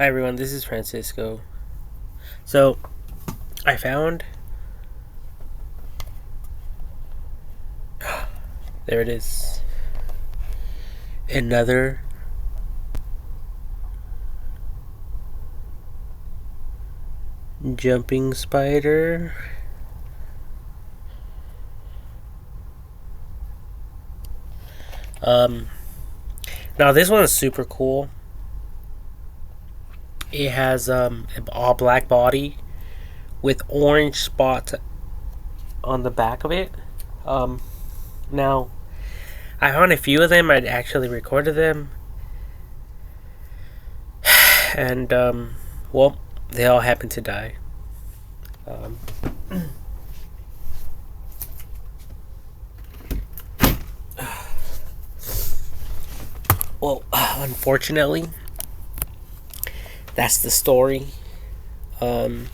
Hi everyone, this is Francisco. So, I found. There it is. Another jumping spider. Um, Now this one is super cool. It has an all black body with orange spots on the back of it. Um, Now I found a few of them. I actually recorded them, and well, they all happened to die. Um, well, unfortunately, that's the story. Um,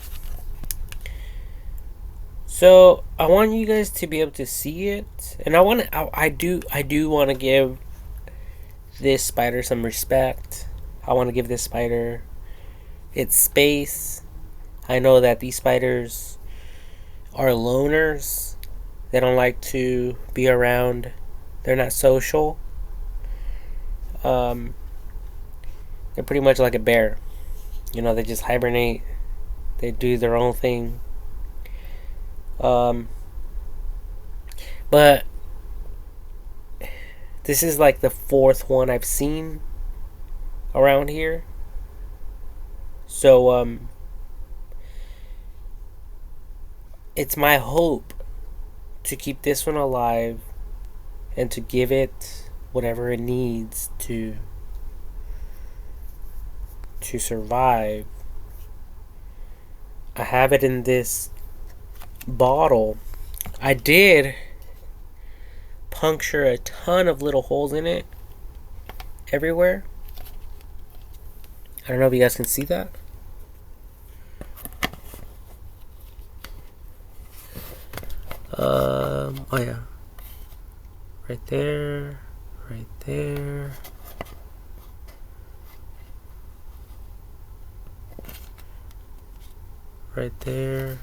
so I want you guys to be able to see it, and I do want to give this spider some respect. I want to give this spider its space. I know that these spiders are loners. They don't like to be around. They're not social. Um, they're pretty much like a bear. They just hibernate. They do their own thing. Um, but this is like the fourth one I've seen around here. So it's my hope to keep this one alive and to give it whatever it needs to survive. I have it in this bottle. I did puncture a ton of little holes in it everywhere. I don't know if you guys can see that. Oh yeah, right there, right there. Right there,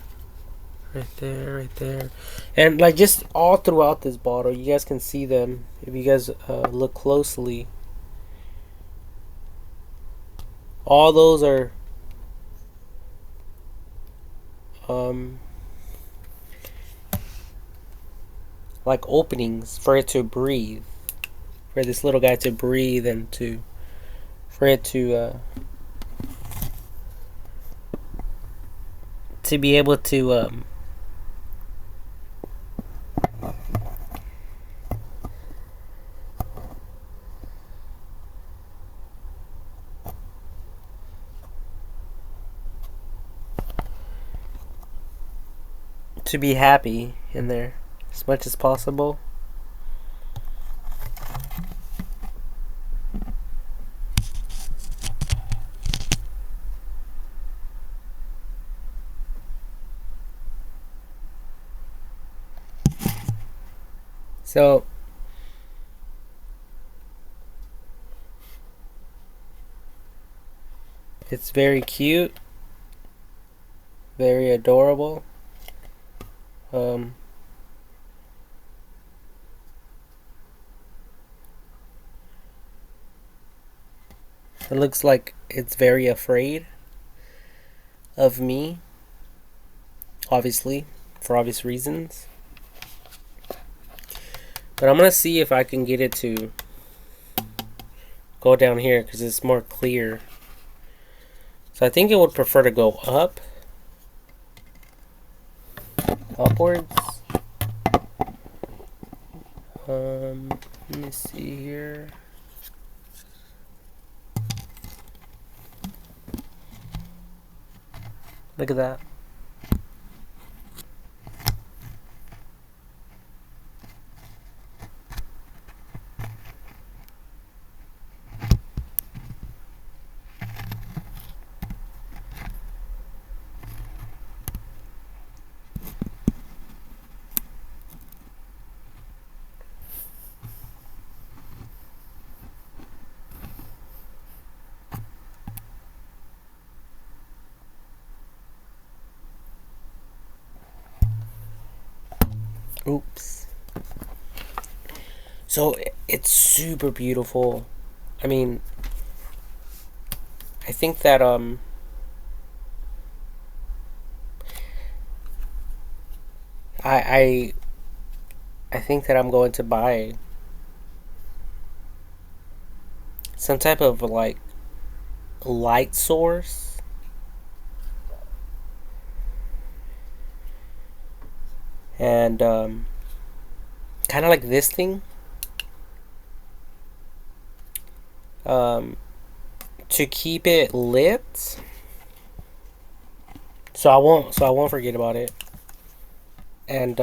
right there, right there, and like just all throughout this bottle, you guys can see them if you guys look closely. All those are um, like openings for it to breathe, for this little guy to breathe and for it to be able to be happy in there as much as possible. So it's very cute, very adorable. Um, it looks like it's very afraid of me, obviously, for obvious reasons. But I'm gonna see if I can get it to go down here because it's more clear. So I think it would prefer to go upwards. Let me see here. Look at that. So it's super beautiful. I mean, I think that I I think that I'm going to buy some type of like light source, and kind of like this thing, um, to keep it lit. So I won't forget about it. And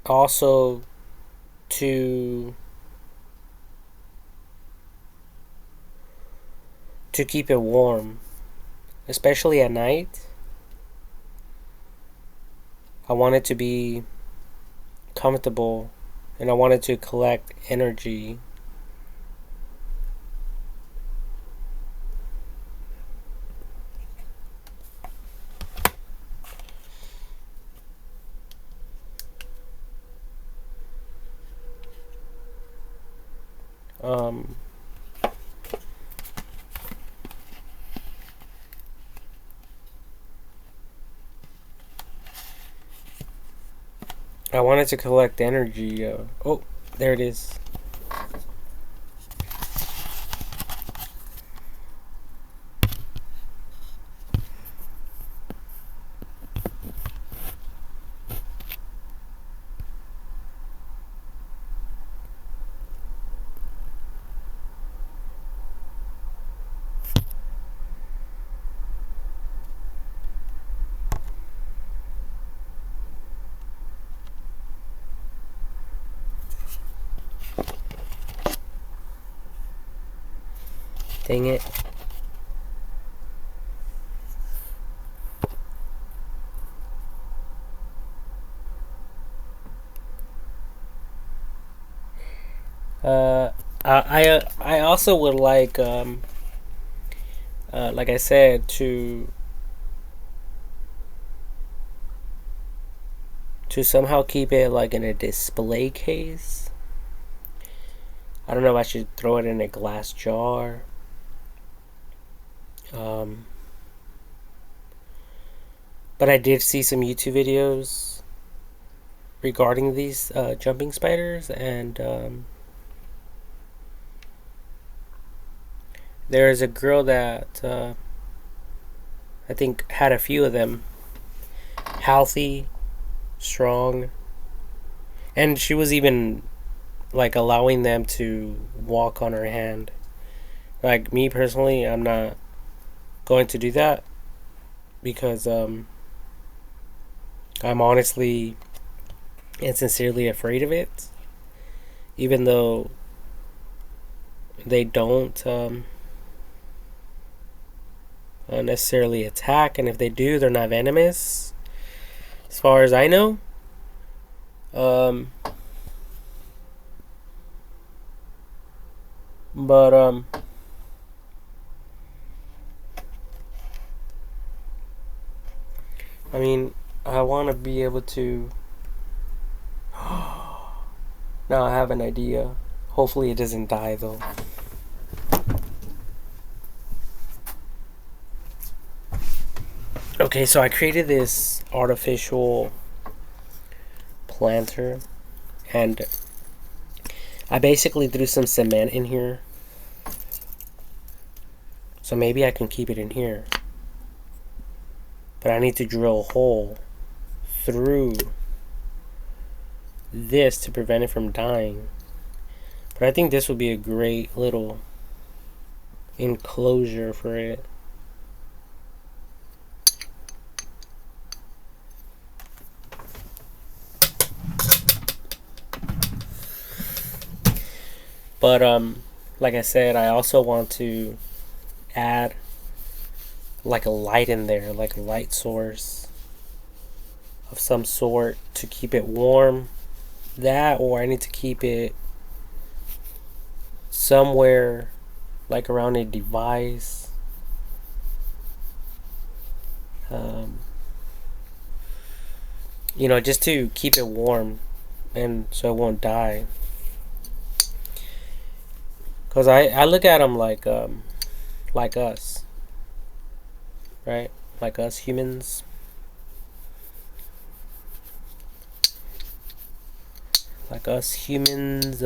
also to keep it warm, especially at night. I want it to be comfortable, and I want it to collect energy. Um, I want it to collect energy. Oh, there it is. Dang it. Uh, I also would like I said, to somehow keep it like in a display case. I don't know if I should throw it in a glass jar. Um, but I did see some YouTube videos regarding these jumping spiders, and there is a girl that I think had a few of them, healthy, strong, and she was even like allowing them to walk on her hand. Like me personally, I'm not going to do that because I'm honestly and sincerely afraid of it, even though they don't necessarily attack, and if they do, they're not venomous, as far as I know. Um, but I mean, I want to be able to. Now I have an idea. Hopefully, it doesn't die though. Okay, so I created this artificial planter, and I basically threw some cement in here. So maybe I can keep it in here. But I need to drill a hole through this to prevent it from dying. But I think this would be a great little enclosure for it. But like I said, I also want to add like a light in there, like a light source of some sort to keep it warm. That, or I need to keep it somewhere like around a device. Um, You know, just to keep it warm and so it won't die. Cause I look at them like us, right? Like us humans. Like us humans.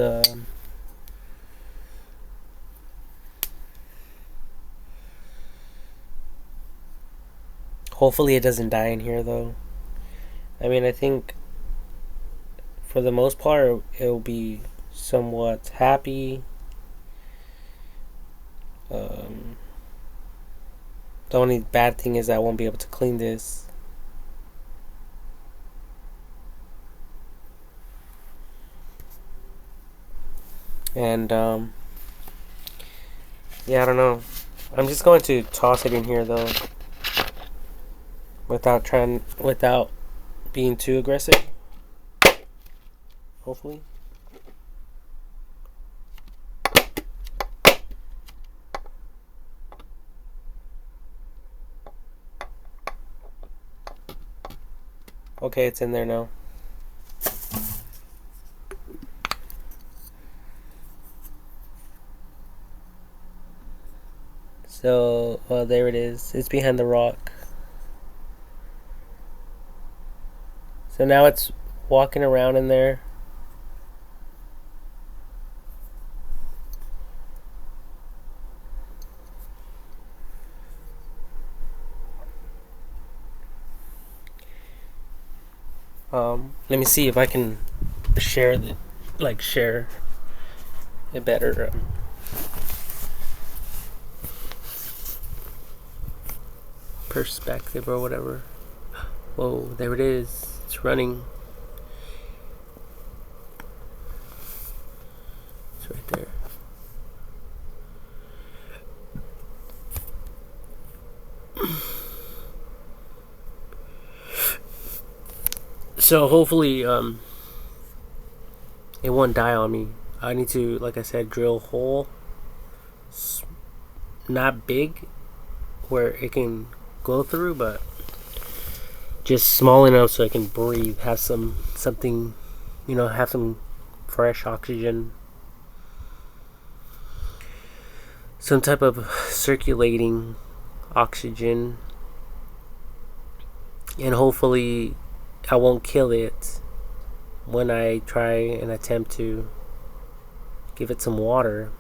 Hopefully it doesn't die in here though. I mean, I think for the most part it'll be somewhat happy. The only bad thing is I won't be able to clean this. And yeah, I don't know. I'm just going to toss it in here though, without being too aggressive. Hopefully. Okay, it's in there now. So, there it is. It's behind the rock. So now it's walking around in there. Let me see if I can share it better. Perspective or whatever. Whoa, there it is. It's running. It's right there. So hopefully it won't die on me. I need to, like I said, drill a hole not big where it can go through, but just small enough so I can breathe, have something, have some fresh oxygen, some type of circulating oxygen, and hopefully I won't kill it when I try and attempt to give it some water.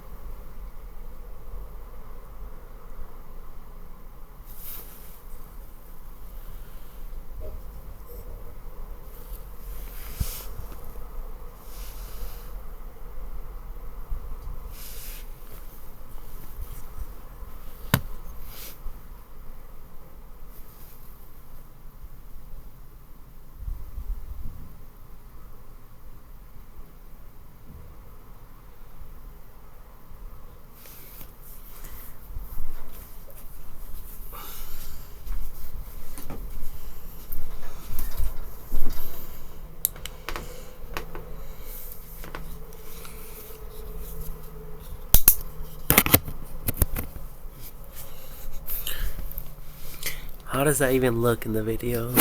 How does that even look in the video?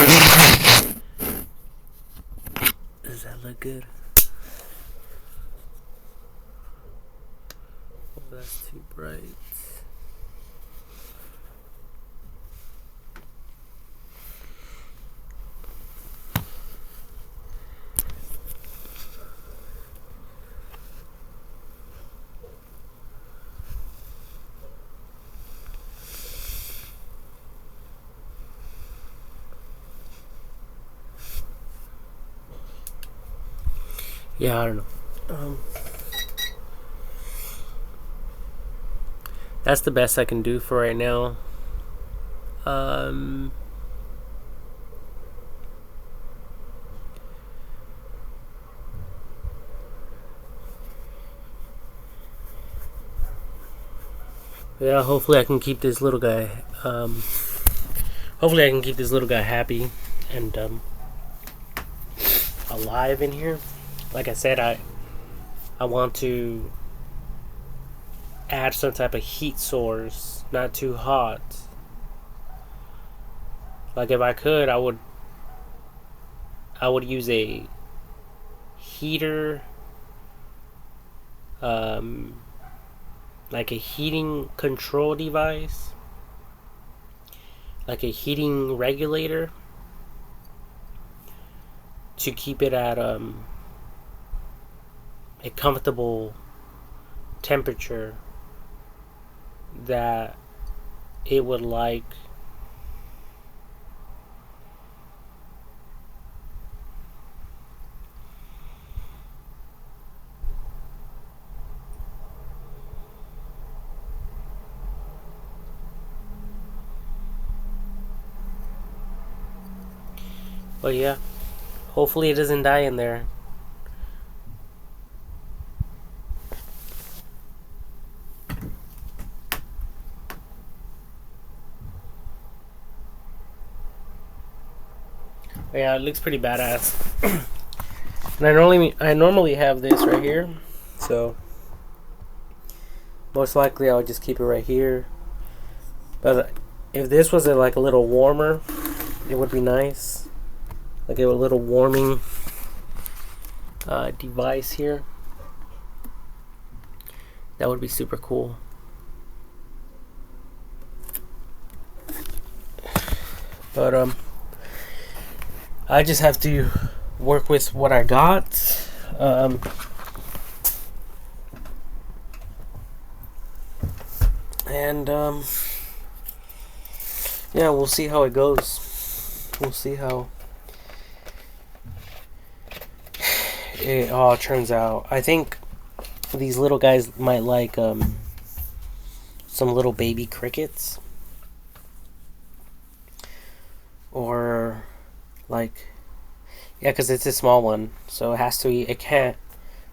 Does that look good? Oh, that's too bright. Yeah, I don't know. That's the best I can do for right now. Yeah, hopefully I can keep this little guy. Hopefully I can keep this little guy happy and alive in here. Like I said, I want to add some type of heat source, not too hot. Like if I could, I would use a heater, like a heating control device, like a heating regulator, to keep it at a comfortable temperature that it would like. But yeah, hopefully it doesn't die in there. But yeah, it looks pretty badass. And I normally have this right here, so most likely I'll just keep it right here. But if this was like a little warmer, it would be nice. Like a little warming device here. That would be super cool. But I just have to work with what I got. And yeah, we'll see how it goes. We'll see how it all turns out. I think these little guys might like some little baby crickets, or like, yeah, because it's a small one, so it has to eat. It can't.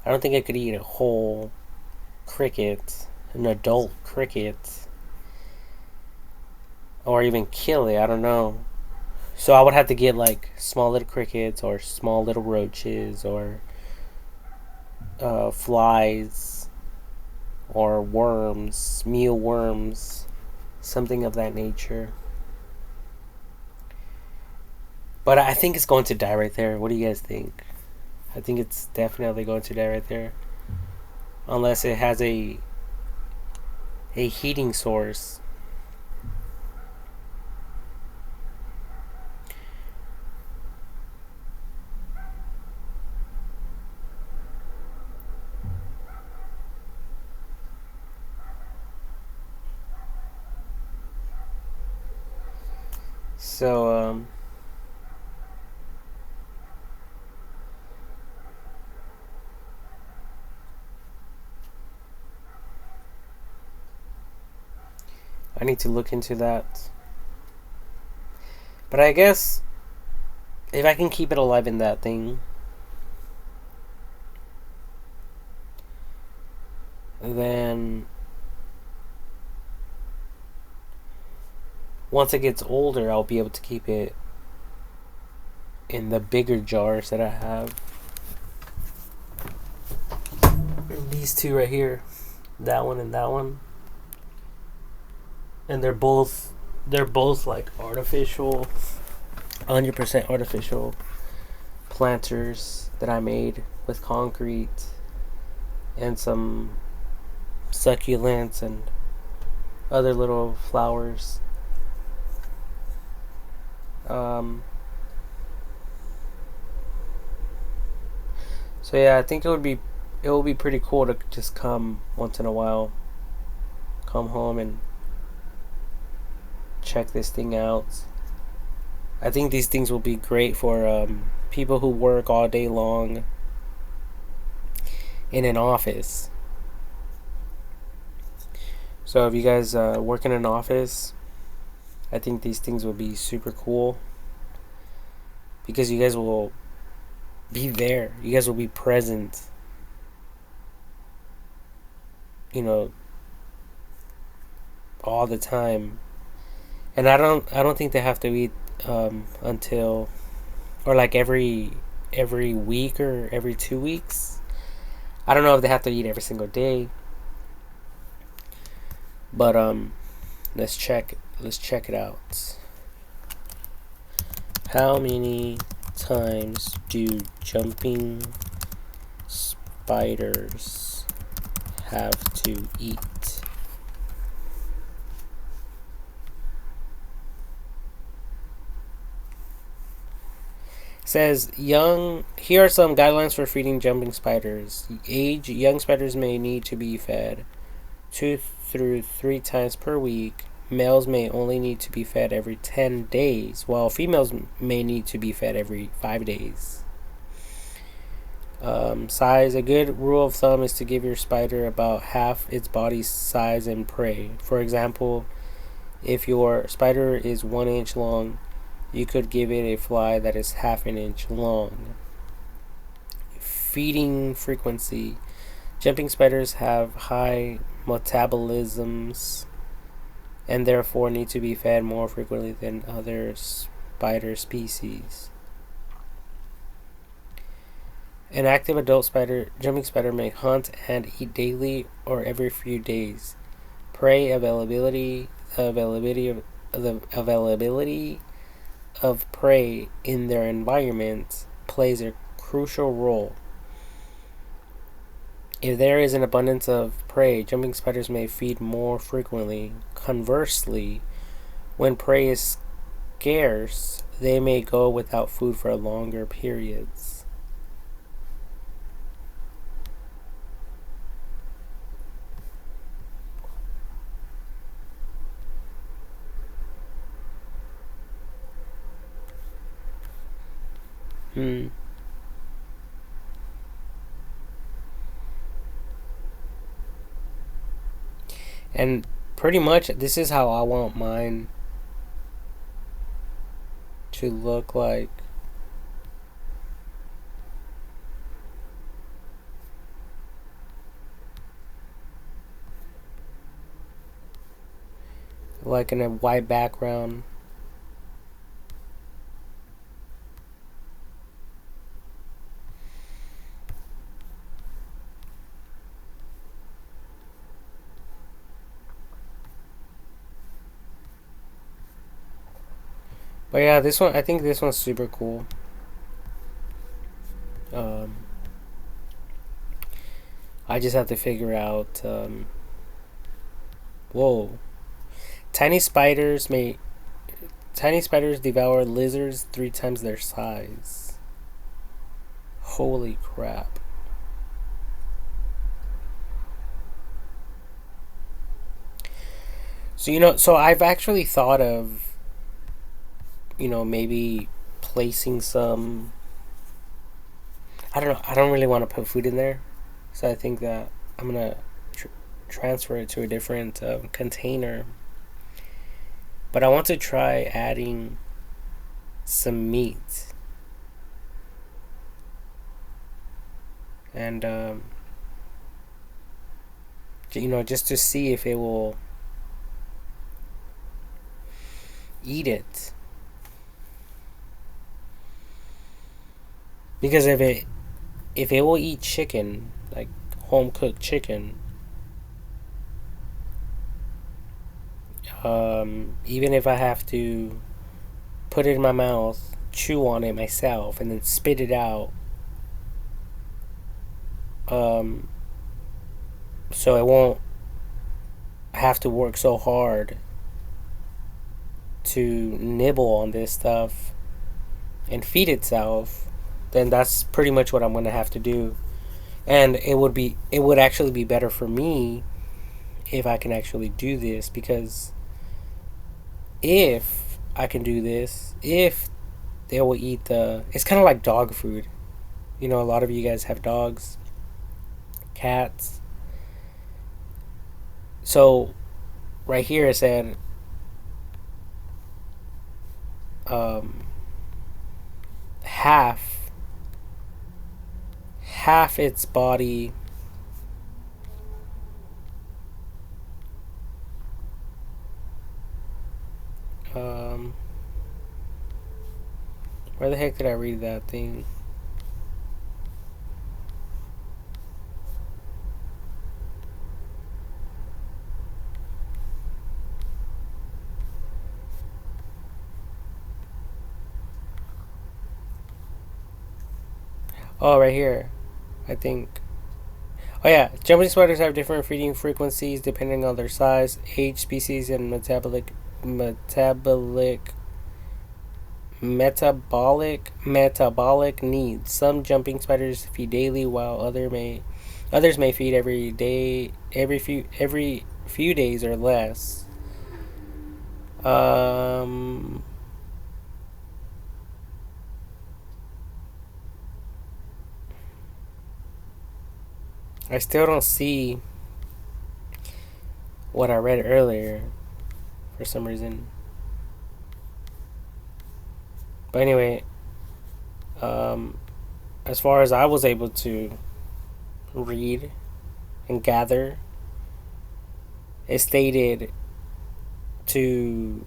I don't think it could eat a whole cricket, an adult cricket, or even kill it. I don't know. So I would have to get like small little crickets or small little roaches or flies or worms, mealworms, something of that nature. But I think it's going to die right there. What do you guys think? I think it's definitely going to die right there, unless it has a heating source. So I need to look into that. But I guess if I can keep it alive in that thing, then once it gets older, I'll be able to keep it in the bigger jars that I have. These two right here, that one and that one, and they're both like artificial, 100% artificial planters that I made with concrete and some succulents and other little flowers. So yeah, I think it will be pretty cool to just come once in a while, come home and check this thing out. I think these things will be great for people who work all day long in an office. So if you guys work in an office, I think these things will be super cool, because you guys will be there. You guys will be present. You know, all the time. And I don't think they have to eat until, or like every week or every 2 weeks. I don't know if they have to eat every single day. But let's check it out. How many times do jumping spiders have to eat? Says here are some guidelines for feeding jumping spiders. Age: young spiders may need to be fed 2 through 3 times per week. Males may only need to be fed every 10 days, while females may need to be fed every 5 days. Size: a good rule of thumb is to give your spider about half its body size in prey. For example, if your spider is 1 inch long, you could give it a fly that is half an inch long. Feeding frequency: jumping spiders have high metabolisms and therefore need to be fed more frequently than other spider species. An active adult jumping spider may hunt and eat daily or every few days. Prey availability of prey in their environment plays a crucial role. If there is an abundance of prey, jumping spiders may feed more frequently. Conversely, when prey is scarce, they may go without food for longer periods. And pretty much this is how I want mine to look like. Like in a white background. But yeah, this one, I think this one's super cool. I just have to figure out. Whoa, tiny spiders devour lizards 3 times their size. Holy crap! So I've actually thought of, maybe placing some. I don't know. I don't really want to put food in there, so I think that I'm gonna transfer it to a different container. But I want to try adding some meat and just to see if it will eat it. Because if it will eat chicken, like home cooked chicken, even if I have to put it in my mouth, chew on it myself, and then spit it out, so it won't have to work so hard to nibble on this stuff and feed itself, then that's pretty much what I'm gonna have to do. And it would actually be better for me if I can actually do this, because if I can do this, if they will eat it's kind of like dog food. A lot of you guys have dogs, cats. So right here it said half its body where the heck did I read that thing? Oh, right here. I think. Oh yeah, jumping spiders have different feeding frequencies depending on their size, age, species, and metabolic needs. Some jumping spiders feed daily, while others may feed every day, every few days or less. Um, I still don't see what I read earlier for some reason. But anyway, um, as far as I was able to read and gather, it stated to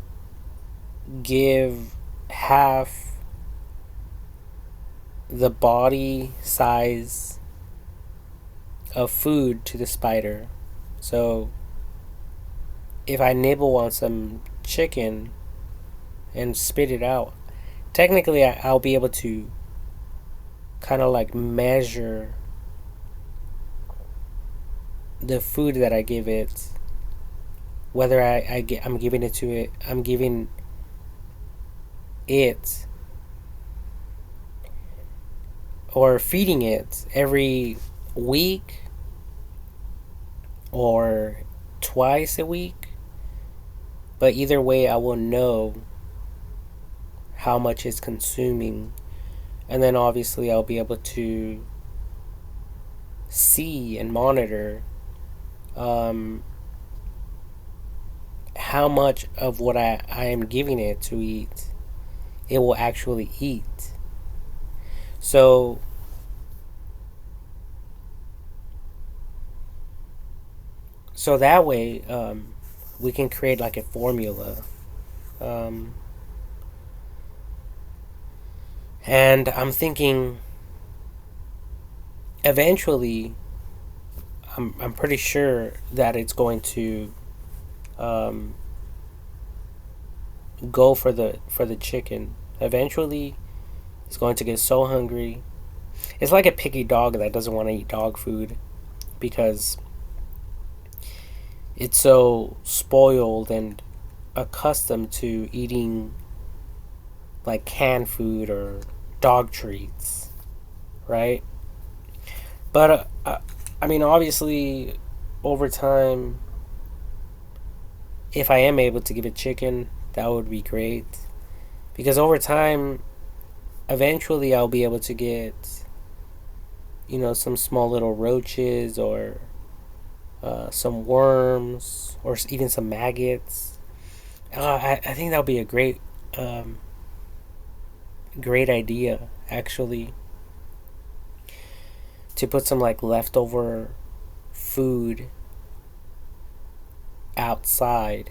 give half the body size of food to the spider. So if I nibble on some chicken and spit it out, technically I'll be able to kind of like measure the food that I give it, whether I'm giving it to it, I'm giving it or feeding it every week or twice a week. But either way, I will know how much it's consuming. And then obviously, I'll be able to see and monitor um, how much of what I am giving it to eat it will actually eat. So, so that way, we can create like a formula. Um, and I'm thinking eventually, I'm pretty sure that it's going to um, go for the chicken. Eventually, it's going to get so hungry. It's like a picky dog that doesn't want to eat dog food because it's so spoiled and accustomed to eating like canned food or dog treats, right? But I mean, obviously, over time, if I am able to give it chicken, that would be great. Because over time, eventually, I'll be able to get, some small little roaches or some worms or even some maggots. I think that would be a um, great idea, actually, to put some like leftover food outside,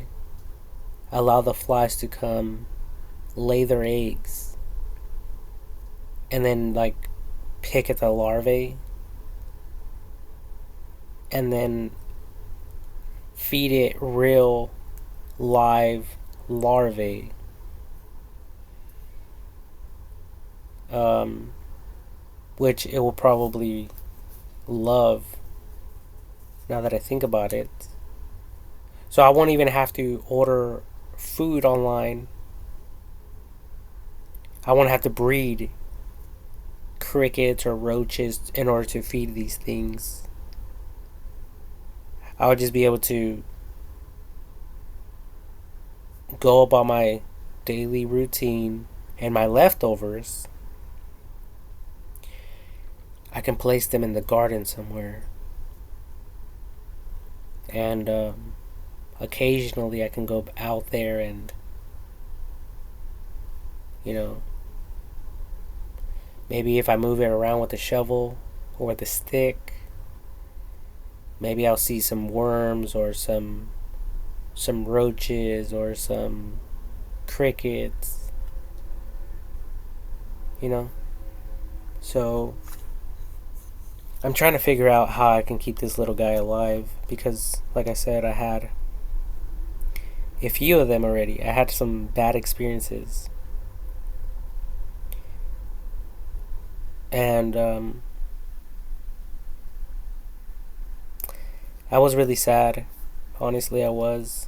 allow the flies to come lay their eggs, and then like pick at the larvae, and then feed it real live larvae. Um, which it will probably love now that I think about it. So I won't even have to order food online. I won't have to breed crickets or roaches in order to feed these things. I would just be able to go about my daily routine and my leftovers. I can place them in the garden somewhere. And occasionally I can go out there and, you know, maybe if I move it around with a shovel or with a stick, maybe I'll see some worms or some roaches or some crickets, you know. So I'm trying to figure out how I can keep this little guy alive because, like I said, I had a few of them already. I had some bad experiences. And I was really sad. Honestly, I was.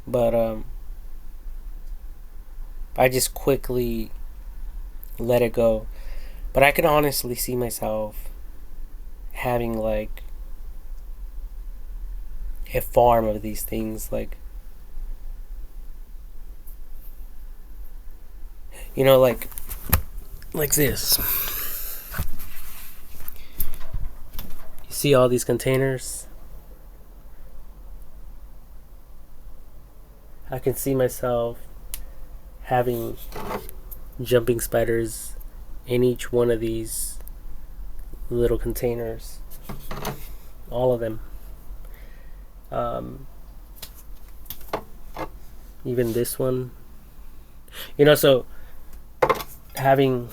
But I just quickly let it go. But I could honestly see myself having like a farm of these things, like, you know, like this. You see all these containers? I can see myself having jumping spiders in each one of these little containers. All of them. Um, Even this one. So having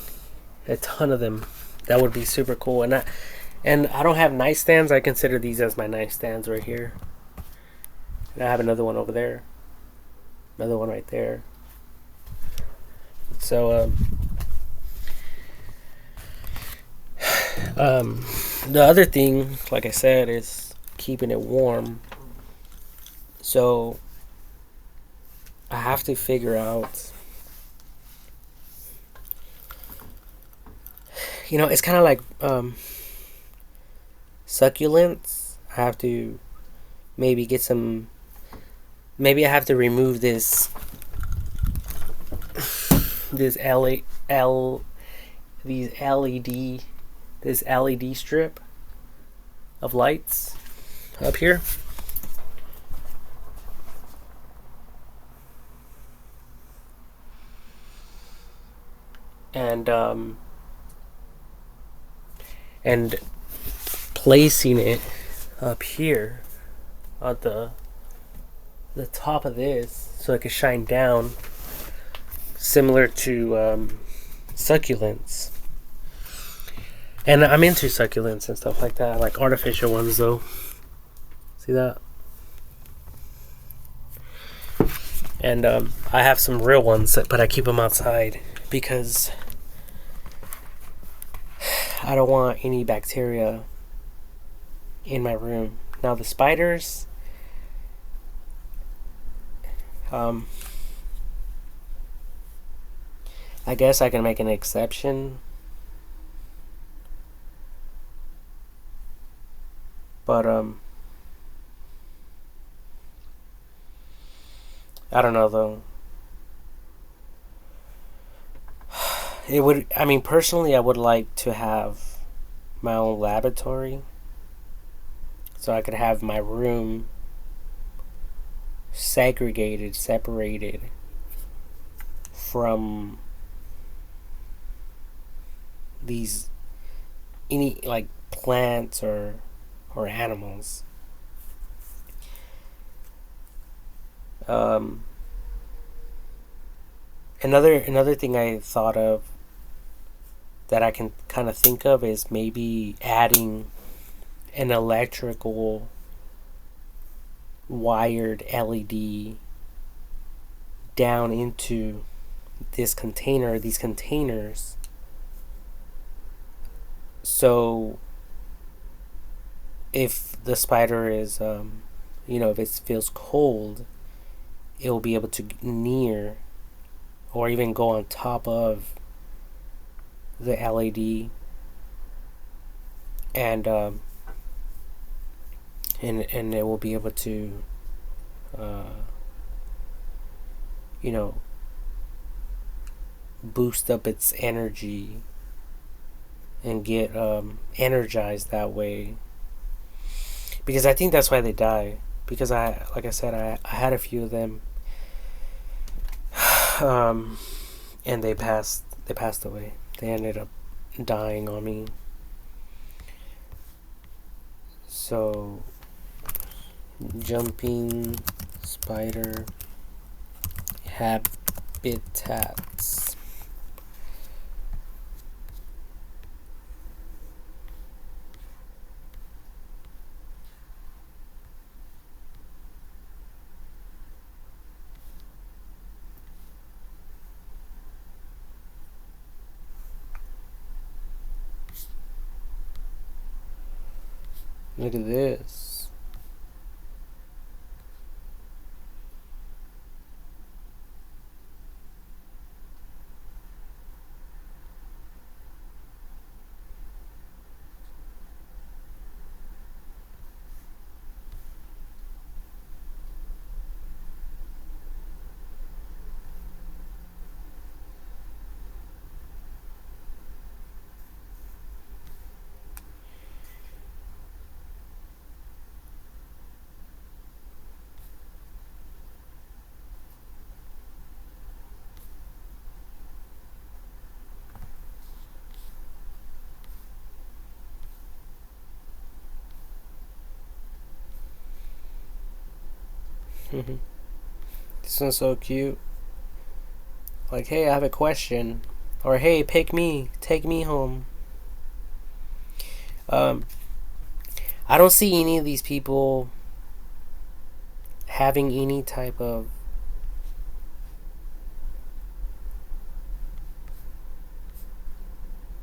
a ton of them, that would be super cool. And I don't have nightstands. I consider these as my nightstands right here. And I have another one over there. Another one right there. So the other thing, like I said, is keeping it warm. So I have to figure out. It's kind of like succulents. I have to maybe get some. Maybe I have to remove this these LED this LED strip of lights up here. And placing it up here at the top of this so it can shine down, similar to succulents. And I'm into succulents and stuff like that, like artificial ones though. See that? And I have some real ones, but I keep them outside because I don't want any bacteria in my room. Now the spiders, I guess I can make an exception, but I don't know though. It would. I mean, personally, I would like to have my own laboratory, so I could have my room separated from these any like plants or animals. Um, another thing I thought of that I can kind of think of is maybe adding an electrical wired LED down into these containers. So if the spider is, if it feels cold, it will be able to near or even go on top of the LED, and and it will be able to, uh, you know, boost up its energy and get energized that way. Because I think that's why they die. Because like I said, I had a few of them, and they passed away. They ended up dying on me. So, jumping spider habitats. Look at this. This one's so cute. Like, hey, I have a question. Or, hey, pick me. Take me home. Um, I don't see any of these people having any type of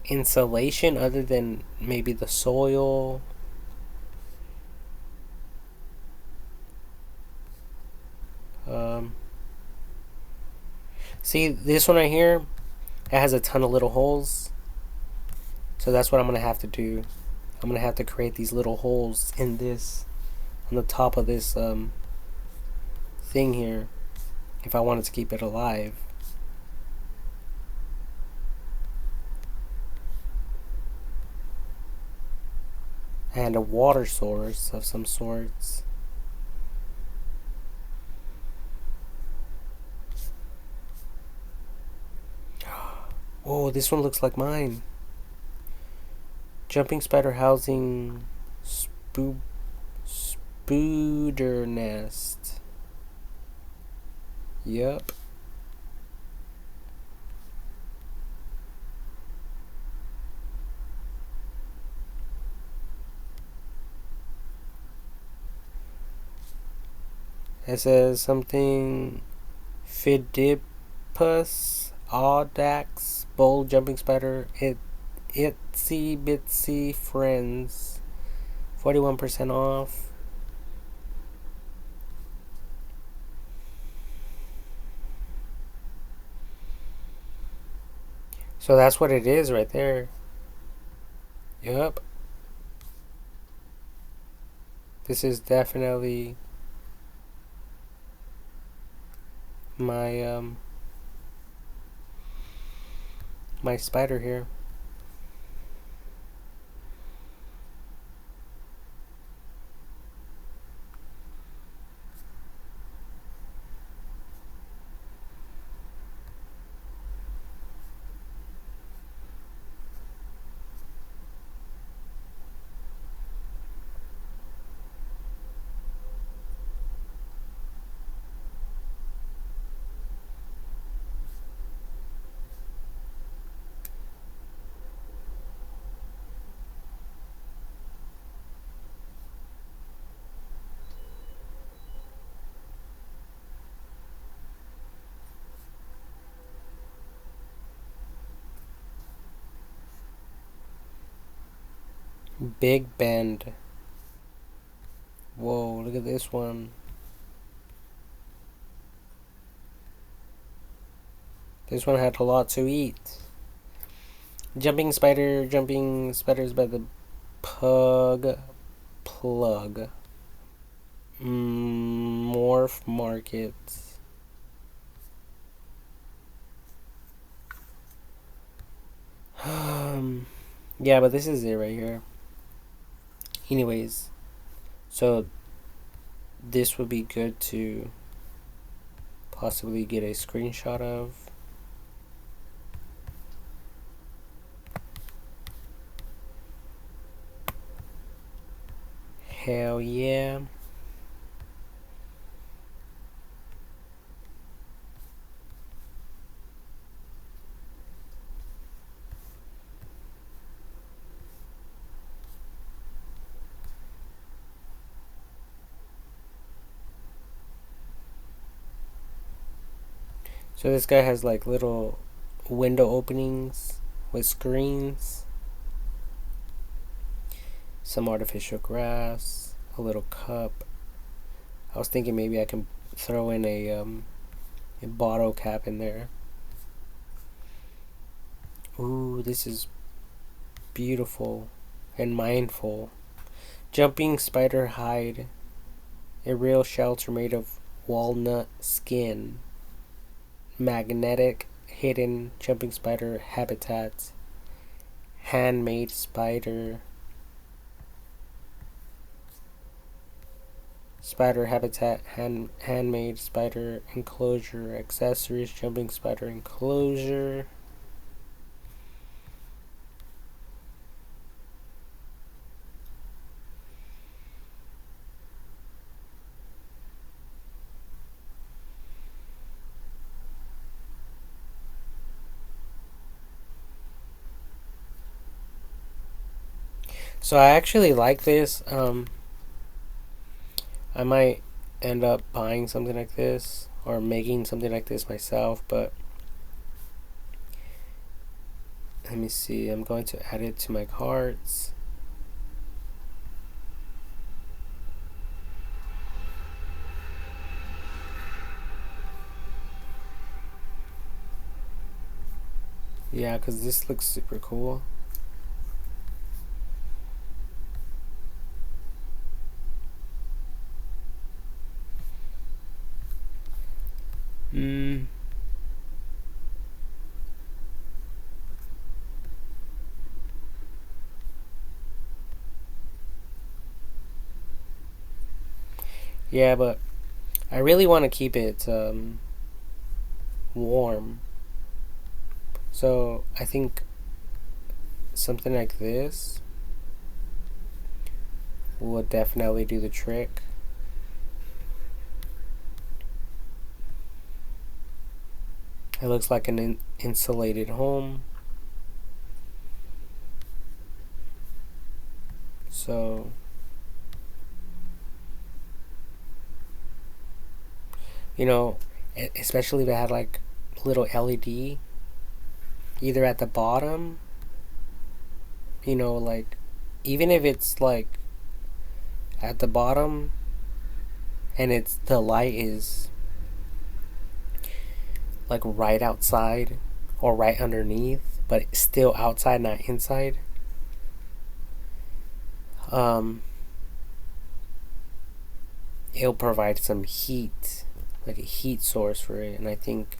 insulation other than maybe the soil. See, this one right here, it has a ton of little holes. So that's what I'm going to have to do. I'm going to have to create these little holes in this, on the top of this thing here, if I wanted to keep it alive. And a water source of some sorts. Whoa, this one looks like mine. Jumping spider housing spooder nest. Yup. It says something Fidipus audax bowl jumping spider itsy bitsy friends 41% off. So that's what it is right there. Yup. This is definitely my my spider here. Big Bend. Whoa, look at this one. This one had a lot to eat. Jumping spiders by the pug plug. Morph markets. Yeah, but this is it right here. Anyways, so this would be good to possibly get a screenshot of. Hell yeah. So this guy has like little window openings with screens. some artificial grass, a little cup. I was thinking maybe I can throw in a bottle cap in there. Ooh, this is beautiful and mindful. Jumping spider hide, a real shelter made of walnut skin. Magnetic hidden jumping spider habitat. Handmade spider habitat, handmade spider enclosure, accessories, jumping spider enclosure. So I actually like this. I might end up buying something like this or making something like this myself, but let me see. I'm going to add it to my carts. Yeah, because this looks super cool. Mm. Yeah, but I really want to keep it warm. So I think something like this would definitely do the trick. It looks like an insulated home. So you know, especially if it had like little LED either at the bottom, like even if it's like at the bottom and it's the light is like right outside or right underneath, but it's still outside, not inside. Um, it'll provide some heat, like a heat source for it, and I think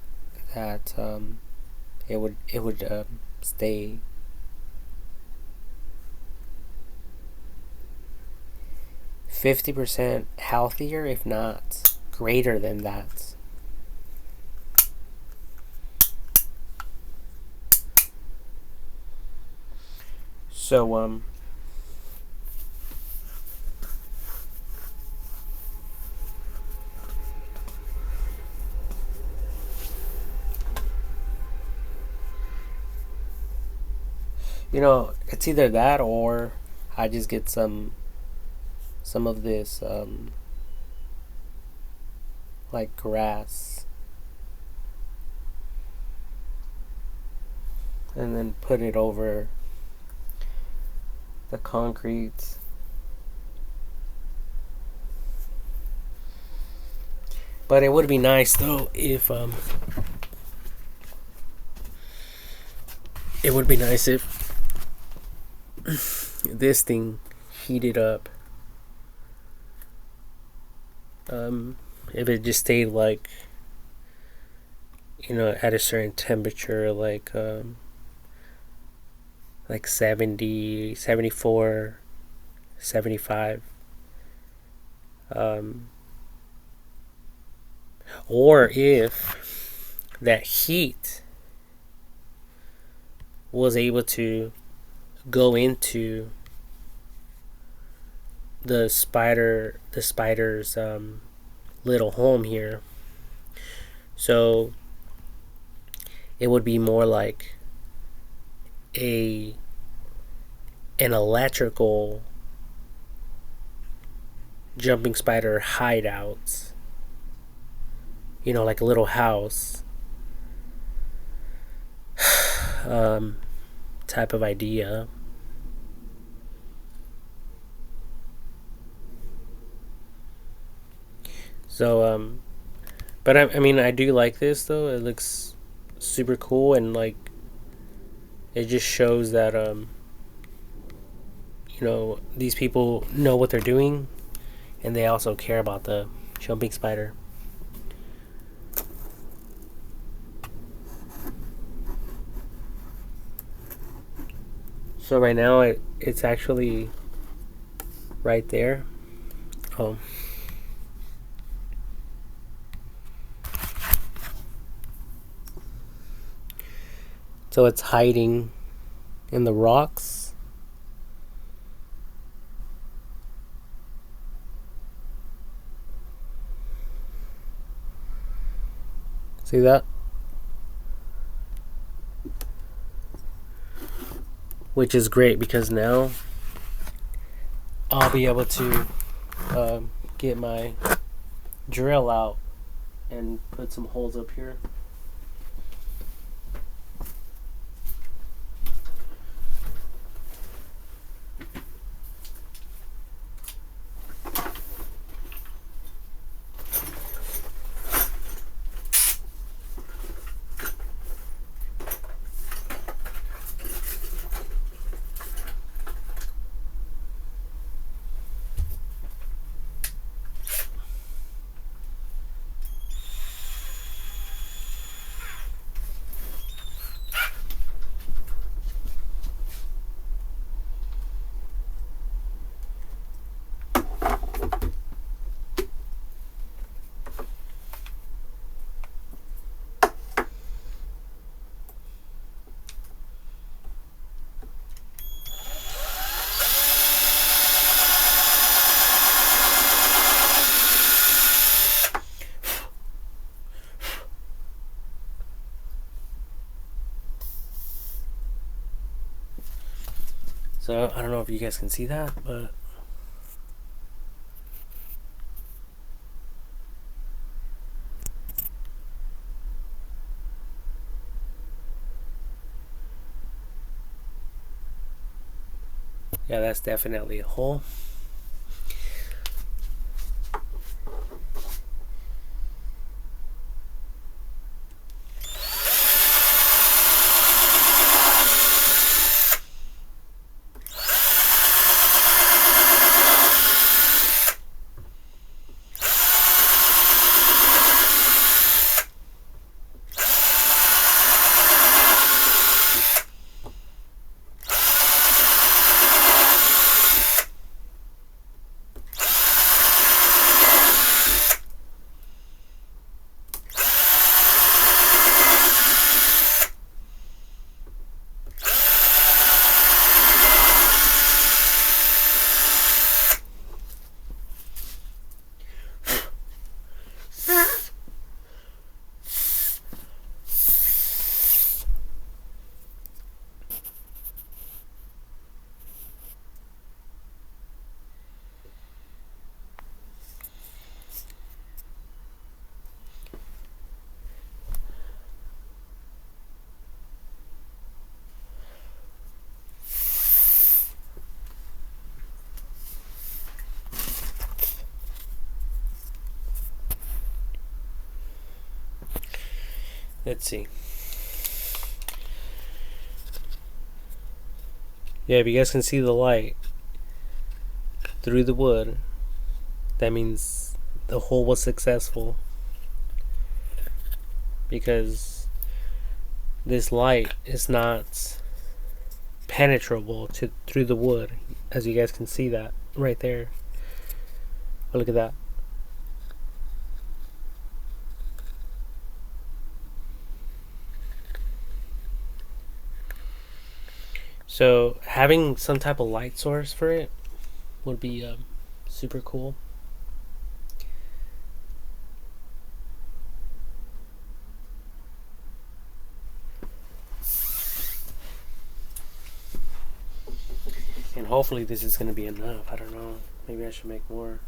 that it would stay 50% healthier, if not greater than that. So it's either that or I just get some of this like grass and then put it over the concrete. But it would be nice though if it would be nice if this thing heated up. If it just stayed like at a certain temperature, like 70, 74, 75. Or if that heat was able to go into the spider's little home here, so it would be more like an electrical jumping spider hideout, like a little house type of idea. So but I mean I do like this though. It looks super cool, and like it just shows that these people know what they're doing, and they also care about the jumping spider. So right now it's actually right there. Oh. So it's hiding in the rocks. See that? Which is great because now I'll be able to get my drill out and put some holes up here. So I don't know if you guys can see that, but yeah, that's definitely a hole. Let's see. Yeah, if you guys can see the light through the wood, that means the hole was successful, because this light is not penetrable through the wood, as you guys can see that right there. Oh, look at that. So having some type of light source for it would be super cool. And hopefully this is going to be enough. I don't know. Maybe I should make more.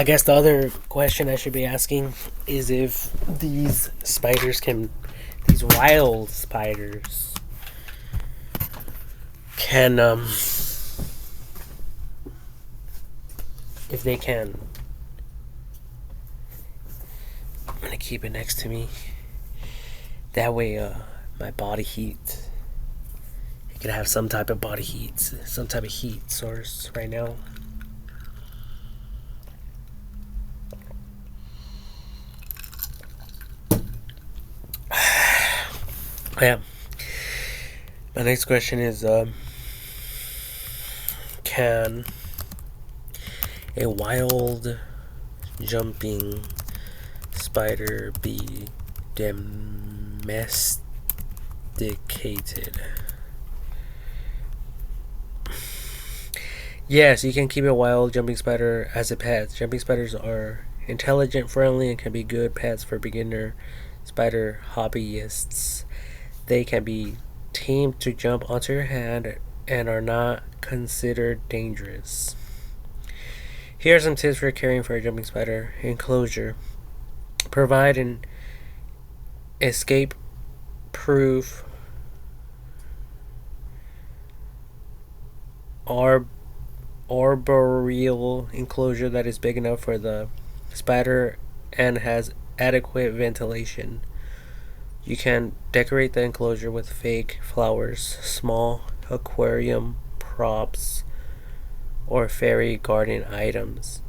I guess the other question I should be asking is if these wild spiders can, if they can. I'm gonna keep it next to me. That way, my body heat. It could have some type of body heat, some type of heat source right now. Yeah. My next question is, can a wild jumping spider be domesticated? Yes, you can keep a wild jumping spider as a pet. Jumping spiders are intelligent, friendly, and can be good pets for beginner spider hobbyists. They can be tamed to jump onto your hand and are not considered dangerous. Here are some tips for caring for a jumping spider enclosure. Provide an escape proof arboreal enclosure that is big enough for the spider and has adequate ventilation. You can decorate the enclosure with fake flowers, small aquarium props, or fairy garden items.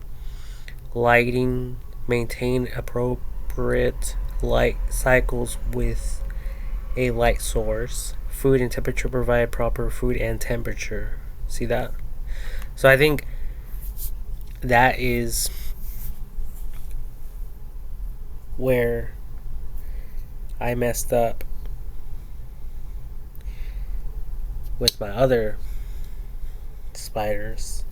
Lighting, maintain appropriate light cycles with a light source. Food and temperature, provide proper food and temperature. See that? So I think that is where I messed up with my other spiders.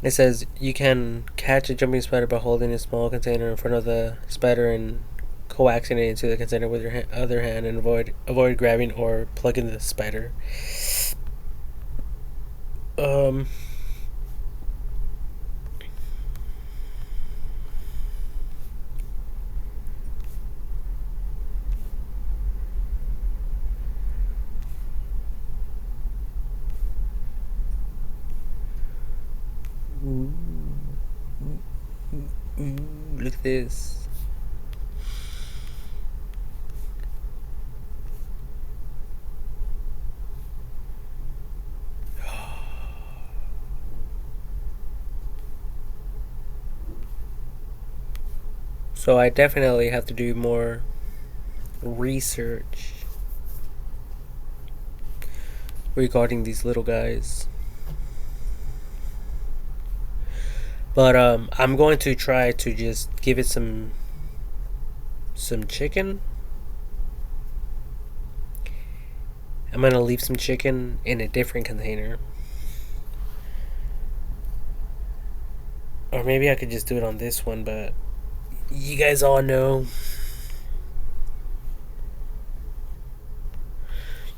It says you can catch a jumping spider by holding a small container in front of the spider and coaxing it into the container with your other hand, and avoid grabbing or plugging the spider. Look at this. So I definitely have to do more research regarding these little guys. But I'm going to try to just give it some chicken. I'm going to leave some chicken in a different container. Or maybe I could just do it on this one, but you guys all know.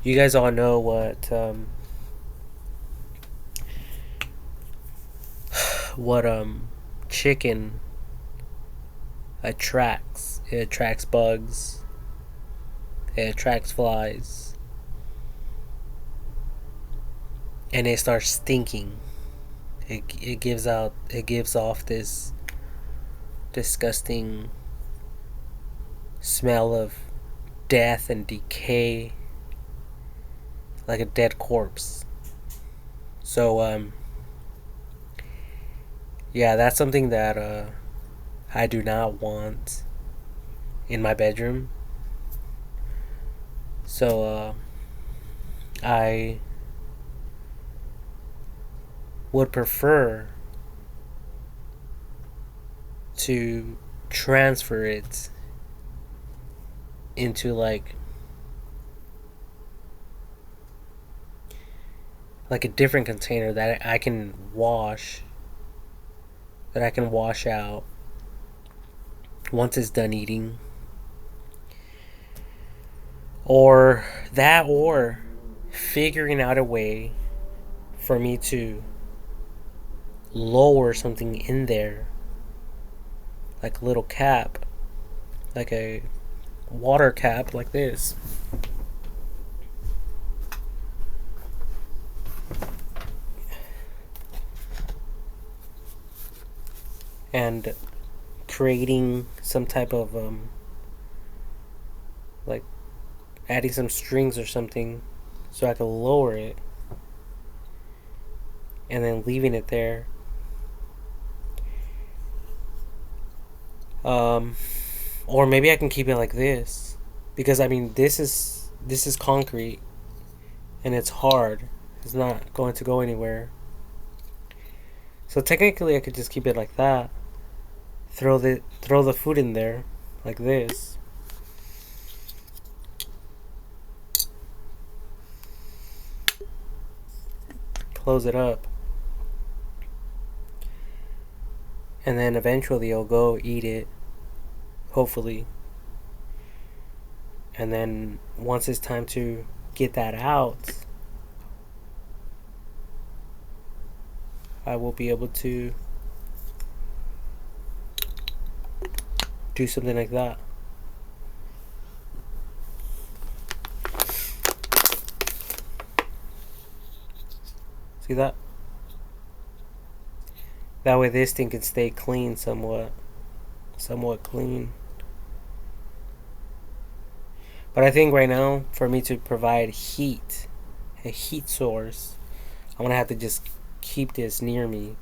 You guys all know what chicken attracts. It attracts bugs. It attracts flies. And it starts stinking. It gives off this disgusting smell of death and decay, like a dead corpse. So yeah, that's something that I do not want in my bedroom. So I would prefer to transfer it into like a different container that I can wash out once it's done eating, or figuring out a way for me to lower something in there, like a little cap, like a water cap, like this. And creating some type of like adding some strings or something so I could lower it, and then leaving it there. Or maybe I can keep it like this, because I mean this is concrete and it's hard. It's not going to go anywhere. So technically I could just keep it like that. Throw the food in there like this. Close it up. And then eventually I'll go eat it. Hopefully. And then once it's time to get that out, I will be able to do something like that. See that? That way this thing can stay clean somewhat clean. But I think right now, for me to provide heat, a heat source, I'm gonna have to just keep this near me.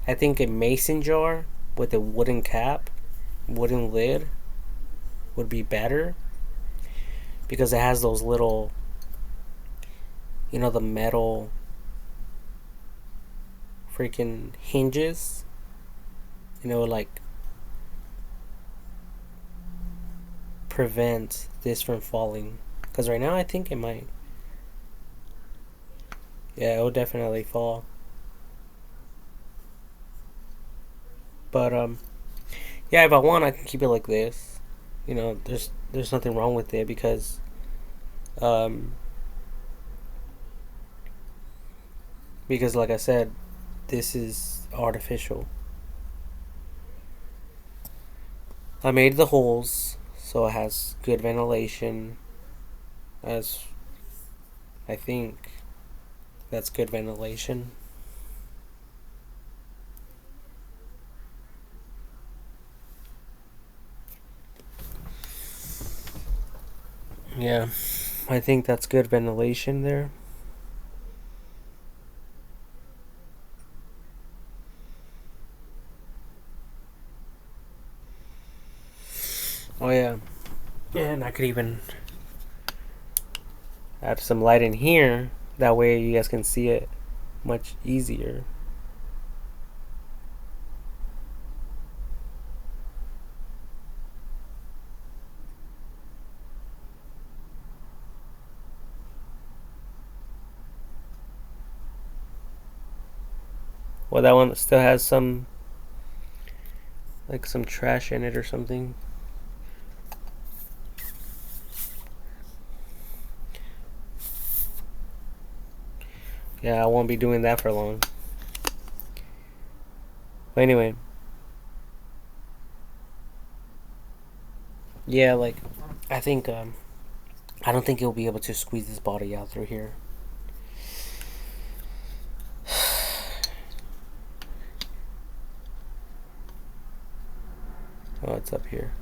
I think a mason jar with a wooden cap, wooden lid, would be better, because it has those little, the metal freaking hinges, like prevent this from falling. Because right now I think it might. Yeah, it will definitely fall. But yeah, if I want, I can keep it like this. There's nothing wrong with it, because like I said, this is artificial. I made the holes so it has good ventilation, as I think that's good ventilation. Yeah, I think that's good ventilation there. Oh yeah, and I could even add some light in here. That way you guys can see it much easier. Well, that one still has some trash in it or something. Yeah, I won't be doing that for long. But anyway. Yeah, I think, I don't think he'll be able to squeeze his body out through here. Oh, it's up here.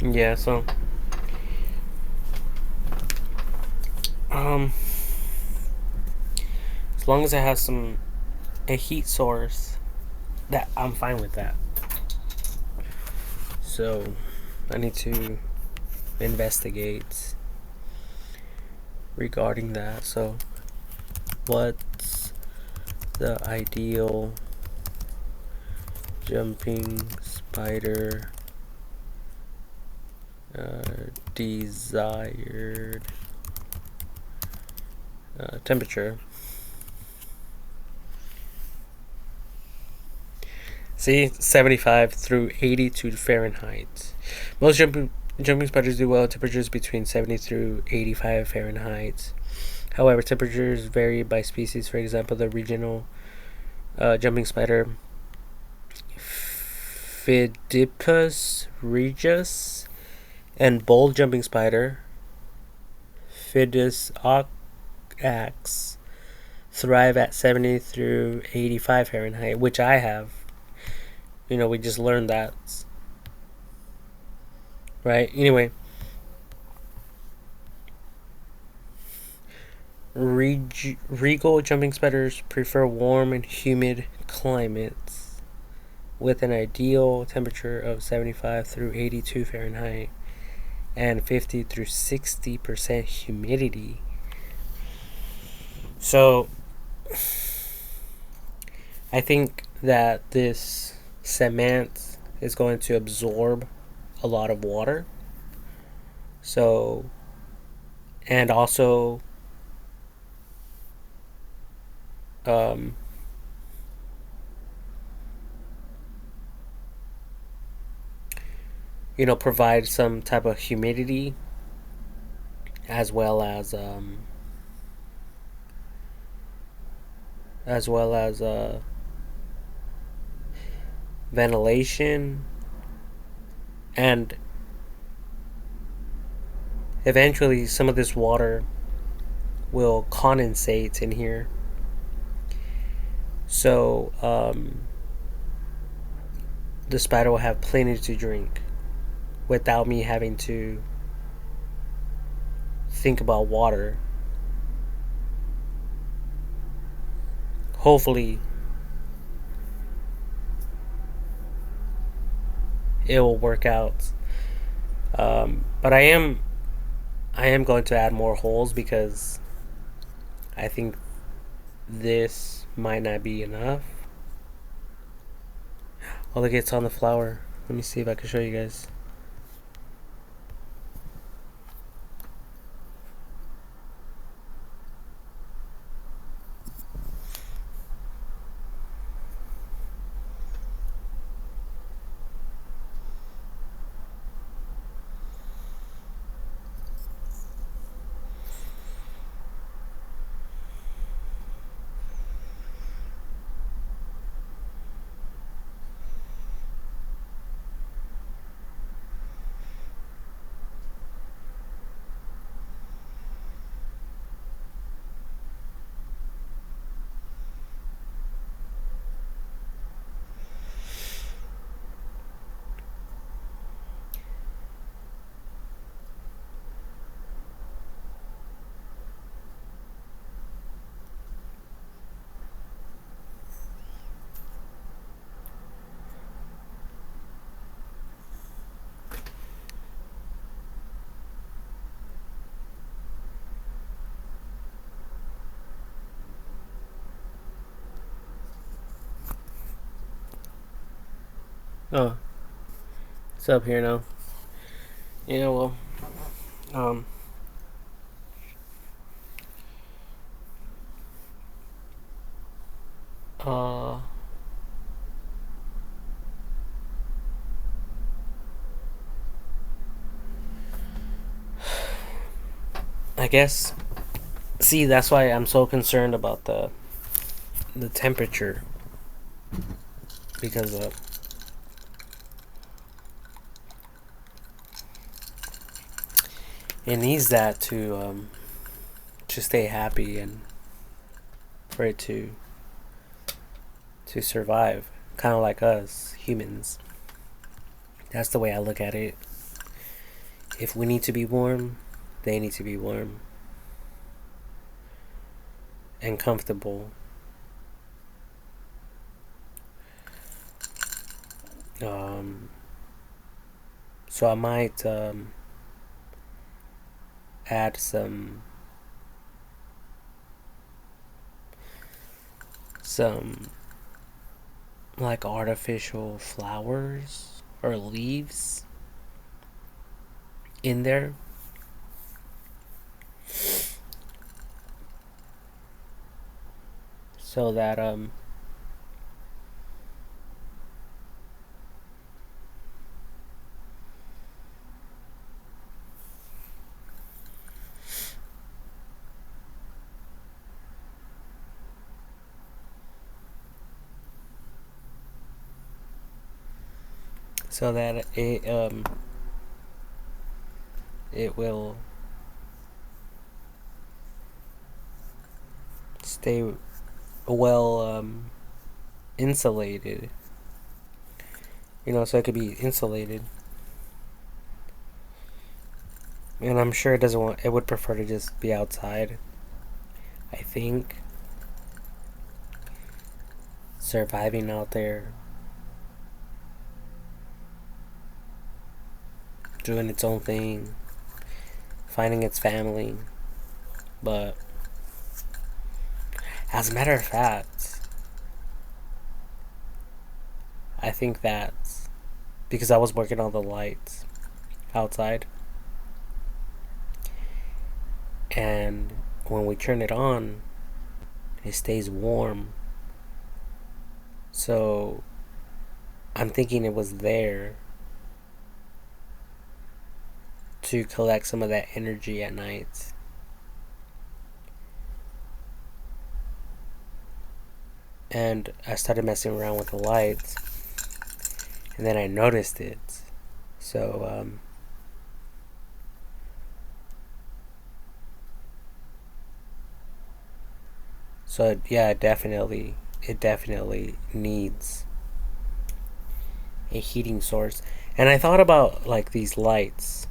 Yeah, so as long as it has a heat source, that I'm fine with that. So I need to investigate regarding that. So, what's the ideal jumping spider desired temperature? See, 75 through 82 Fahrenheit. Most jumping spiders do well at temperatures between 70 through 85 Fahrenheit. However, temperatures vary by species. For example, the regional jumping spider Phidippus regius and bowl jumping spider Phidippus aucax thrive at 70 through 85 Fahrenheit, which I have. We just learned that. Right? Anyway. Regal jumping spiders prefer warm and humid climates with an ideal temperature of 75 through 82 Fahrenheit and 50 through 60% humidity. So, I think that this cement is going to absorb a lot of water. So, and also provide some type of humidity as well as ventilation, and eventually some of this water will condensate in here. So the spider will have plenty to drink without me having to think about water. Hopefully it will work out. But I am going to add more holes because I think this might not be enough. Oh, look, it's on the flower. Let me see if I can show you guys. Oh, it's up here now. Yeah, well, uh, I guess. See, that's why I'm so concerned about the temperature, because it needs that to stay happy and for it to survive, kind of like us humans. That's the way I look at it. If we need to be warm, they need to be warm and comfortable. So I might add some some like artificial flowers or leaves in there. So that it will stay well insulated. So it could be insulated. And I'm sure it would prefer to just be outside. I think surviving out there, doing its own thing, finding its family. But as a matter of fact, I think that's because I was working on the lights outside, and when we turn it on, it stays warm. So I'm thinking it was there to collect some of that energy at night. And I started messing around with the lights, and then I noticed it. So yeah, it definitely needs a heating source. And I thought about like these lights,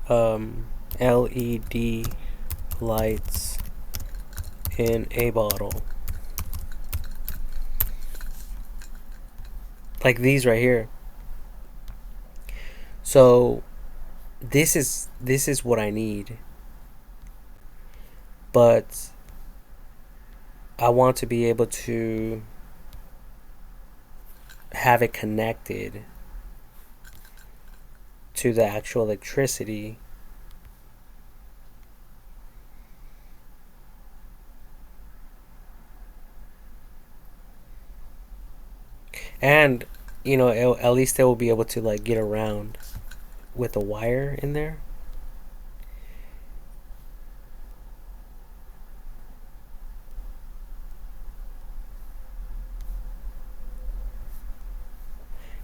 LED lights in a bottle, like these right here. So this is what I need, but I want to be able to have it connected to the actual electricity. And at least they will be able to like get around with a wire in there.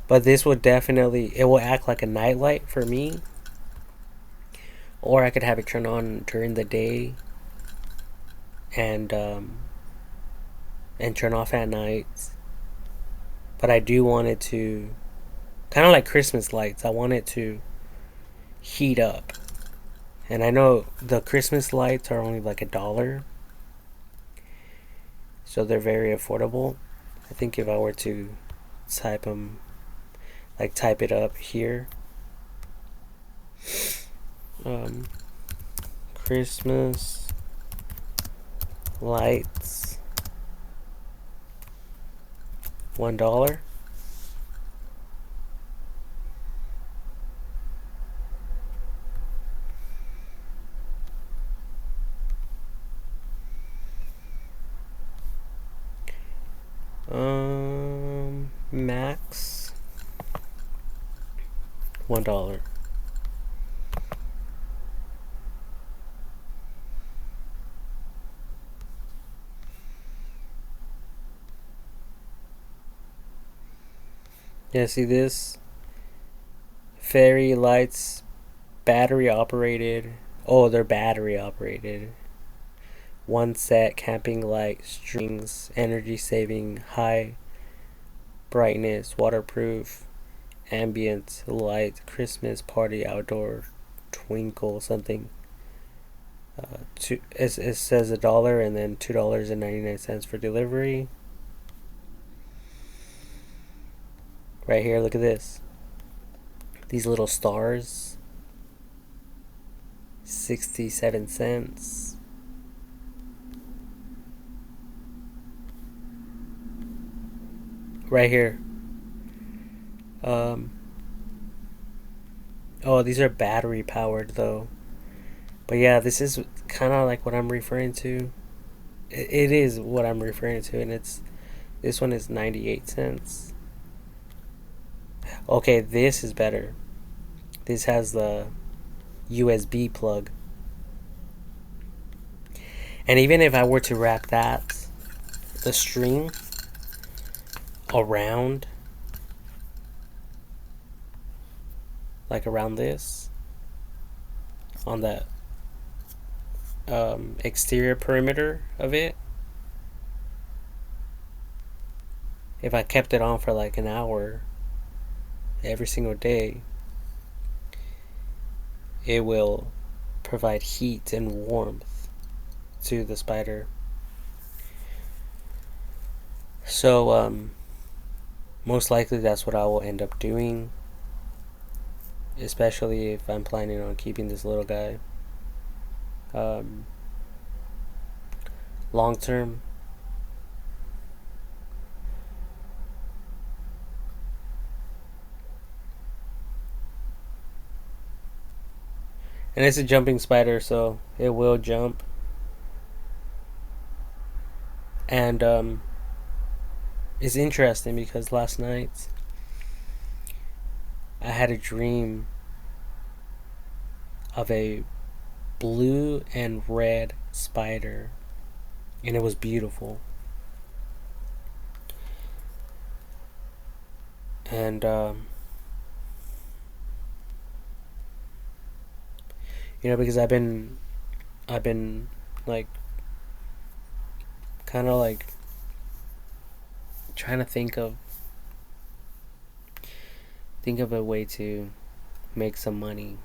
But this would definitely, it will act like a nightlight for me. Or I could have it turn on during the day and turn off at night. But I do want it to, kind of like Christmas lights, I want it to heat up. And I know the Christmas lights are only like $1, so they're very affordable. I think if I were to type it up here, Christmas lights, $1. Max $1. Yeah, see this? Fairy lights, battery operated. Oh, they're battery operated. One set, camping light, strings, energy saving, high brightness, waterproof, ambient light, Christmas party, outdoor, twinkle, something. It says $1 and then $2.99 for delivery. Right here, look at this. These little stars, 67 cents. right here. Um, oh, these are battery powered though. But yeah, this is kind of like what I'm referring to. It is what I'm referring to, and it's this one is 98 cents. Okay, this is better. This has the USB plug. And even if I were to wrap that, the string around, like around this, on the exterior perimeter of it, if I kept it on for like an hour every single day, it will provide heat and warmth to the spider. So, most likely that's what I will end up doing, especially if I'm planning on keeping this little guy. Long term. And it's a jumping spider, so it will jump. And it's interesting because last night I had a dream of a blue and red spider, and it was beautiful. And because I've been like kind of like trying to think of a way to make some money,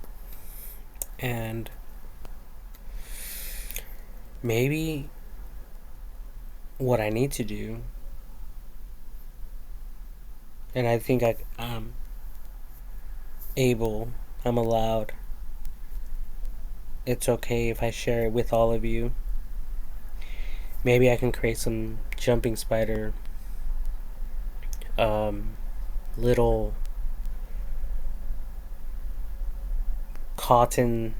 and maybe what I need to do, and I think I'm allowed, it's okay if I share it with all of you. Maybe I can create some jumping spider little cotton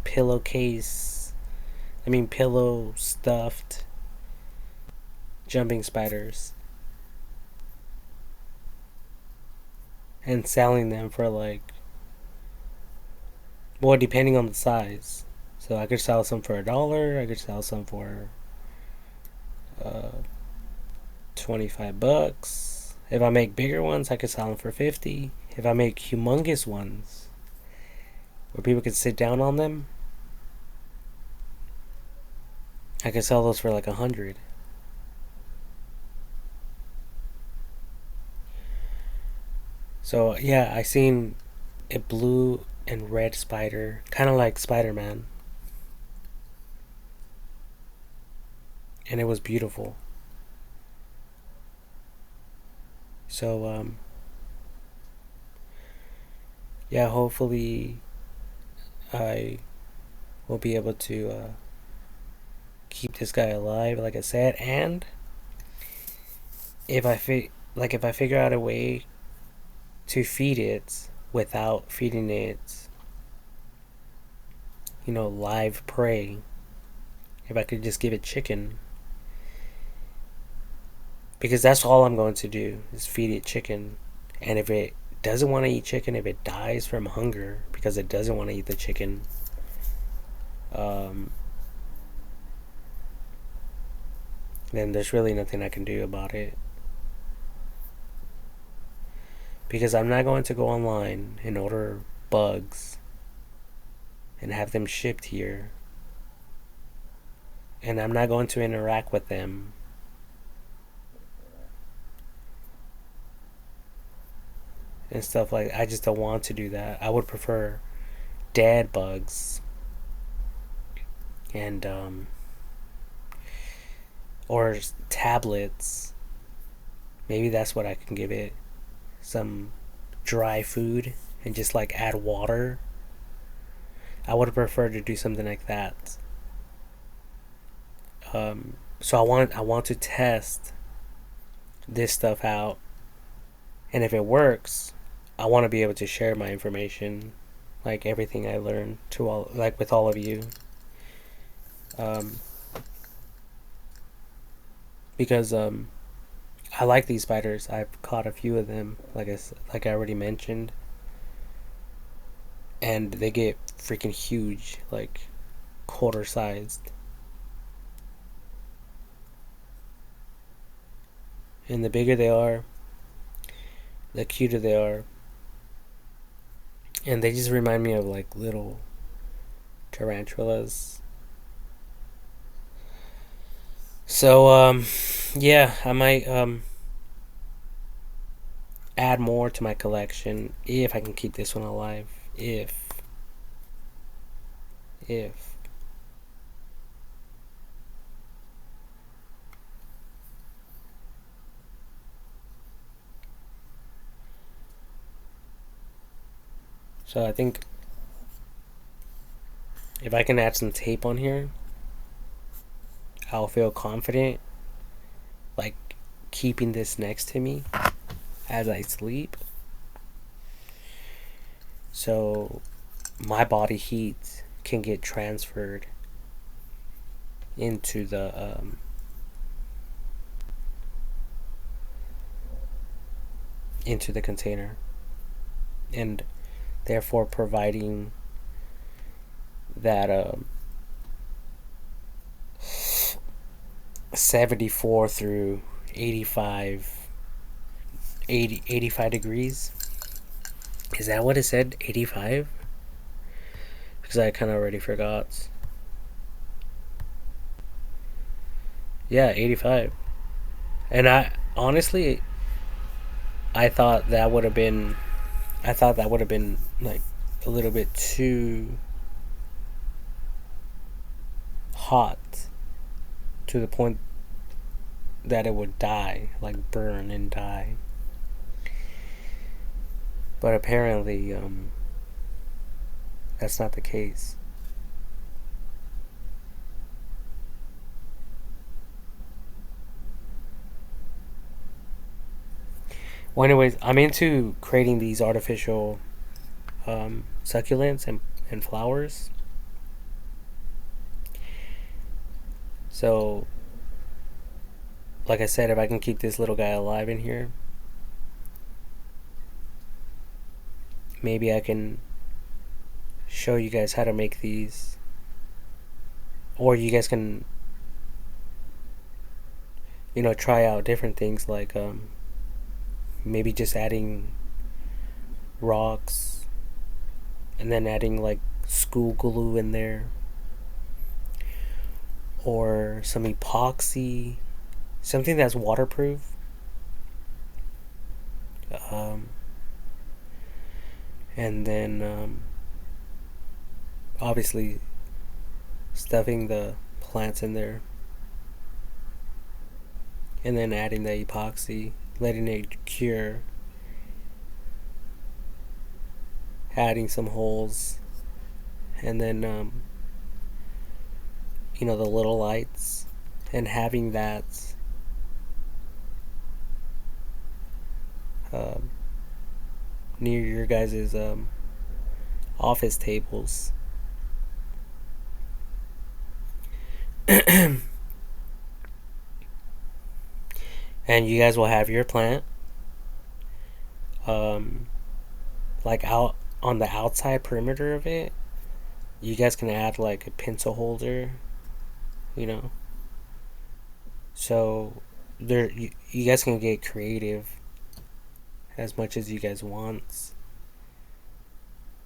pillowcase, pillow stuffed jumping spiders, and selling them for like, well, depending on the size. So I could sell some for $1. I could sell some for uh, $25. If I make bigger ones, I could sell them for 50. If I make humongous ones where people could sit down on them, I could sell those for like 100. So yeah, I seen a blue and red spider, kind of like Spider-Man, and it was beautiful. So yeah, hopefully I will be able to keep this guy alive, like I said, and if I figure out a way to feed it without feeding it, live prey. If I could just give it chicken, because that's all I'm going to do is feed it chicken, and if it doesn't want to eat chicken, if it dies from hunger because it doesn't want to eat the chicken, then there's really nothing I can do about it. Because I'm not going to go online and order bugs and have them shipped here, and I'm not going to interact with them. And stuff like, I just don't want to do that. I would prefer dead bugs and or tablets. Maybe that's what I can give it. Some dry food and just like add water. I would prefer to do something like that. So I want to test this stuff out And if it works, I want to be able to share my information, like everything I learned, to all, like with all of you. Um, because I like these spiders. I've caught a few of them, like I already mentioned, and they get freaking huge, like quarter sized. And the bigger they are, the cuter they are. And they just remind me of like little tarantulas. So yeah, I might add more to my collection if I can keep this one alive. If so I think if I can add some tape on here, I'll feel confident like keeping this next to me as I sleep. So my body heat can get transferred into the container, and therefore providing that 74 through 85 85 degrees. Is that what it said? 85? Because I kind of already forgot. Yeah, 85. And I honestly, I thought that would have been, like a little bit too hot to the point that it would die, like burn and die. But apparently, that's not the case. Well, anyways, I'm into creating these artificial succulents and flowers. So, like I said, if I can keep this little guy alive in here, maybe I can show you guys how to make these. Or you guys can, try out different things like maybe just adding rocks and then adding like school glue in there, or some epoxy, something that's waterproof. Um, and then obviously stuffing the plants in there, and then adding the epoxy, letting it cure, adding some holes, and then the little lights, and having that um, near your guys' office tables. And you guys will have your plant um, like out on the outside perimeter of it. You guys can add like a pencil holder, you know. So there, you guys can get creative as much as you guys want.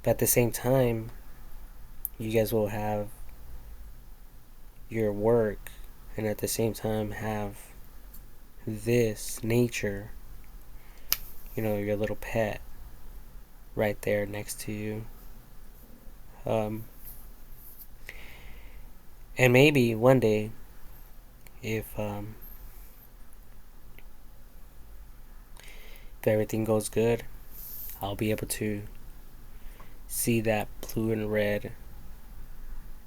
But at the same time, you guys will have your work, and at the same time have this nature, your little pet right there next to you. Um, and maybe one day, if everything goes good, I'll be able to see that blue and red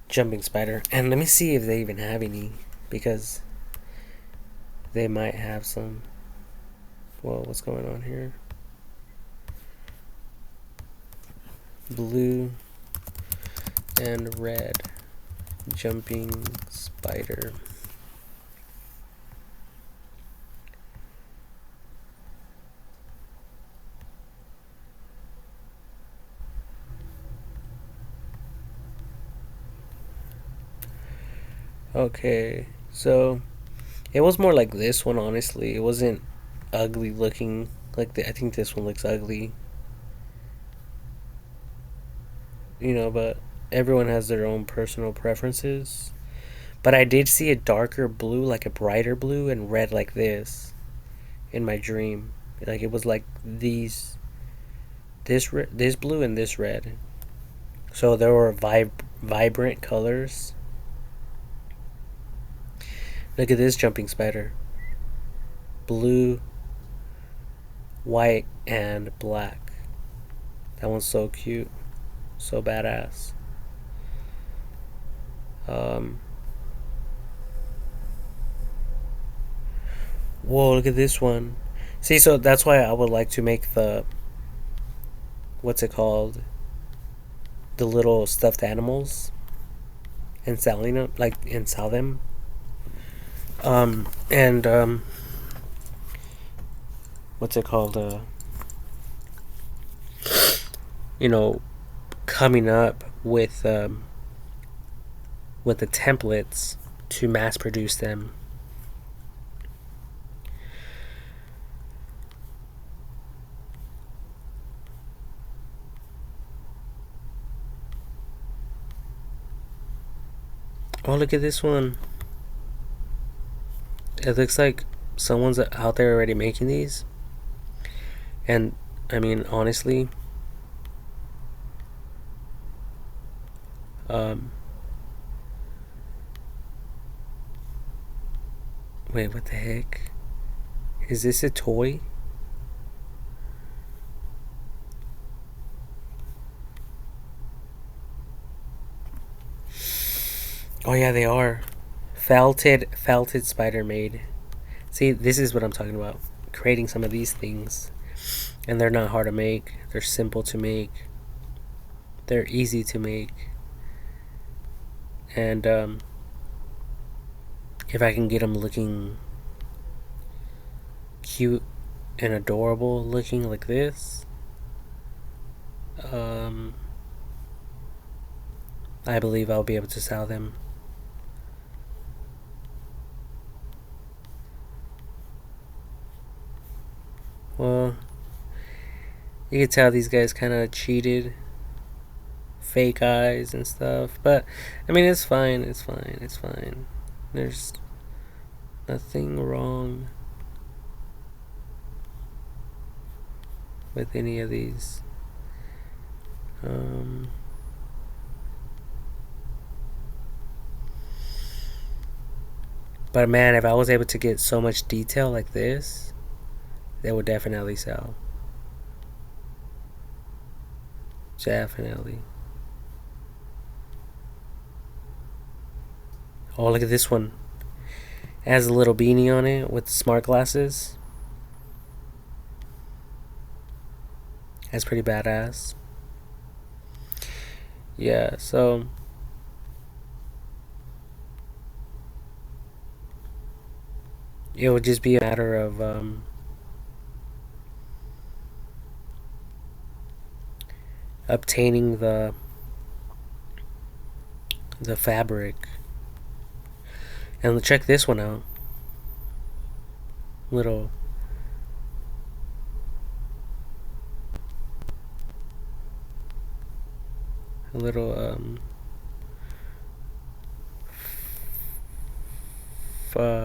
jumping spider. And let me see if they even have any, because they might have some. Whoa, what's going on here? blue and red jumping spider. Okay, so it was more like this one, honestly. It wasn't ugly looking. I think this one looks ugly. But everyone has their own personal preferences. But I did see a darker blue, like a brighter blue, and red like this in my dream. Like it was like this blue and this red. So there were vibrant colors. Look at this jumping spider. Blue, white, and black. That one's so cute. So badass. Um, Whoa, look at this one. See, so that's why I would like to make what's it called? The little stuffed animals and selling them, and sell them. And what's it called? You know, coming up with the templates to mass produce them. Oh, look at this one. It looks like someone's out there already making these. And, I mean, honestly, wait, what the heck? Is this a toy? Oh yeah, they are. Felted spider made. See, this is what I'm talking about. Creating some of these things. And they're not hard to make. They're simple to make. They're easy to make. And if I can get them looking cute and adorable looking like this, I believe I'll be able to sell them. Well, you can tell these guys kind of cheated. Fake eyes and stuff. But, I mean, it's fine. It's fine. It's fine. There's nothing wrong with any of these. But man, if I was able to get so much detail like this, they would definitely sell. Definitely. Oh, look at this one. It has a little beanie on it with smart glasses. That's pretty badass. Yeah, so it would just be a matter of obtaining the fabric. And check this one out. Little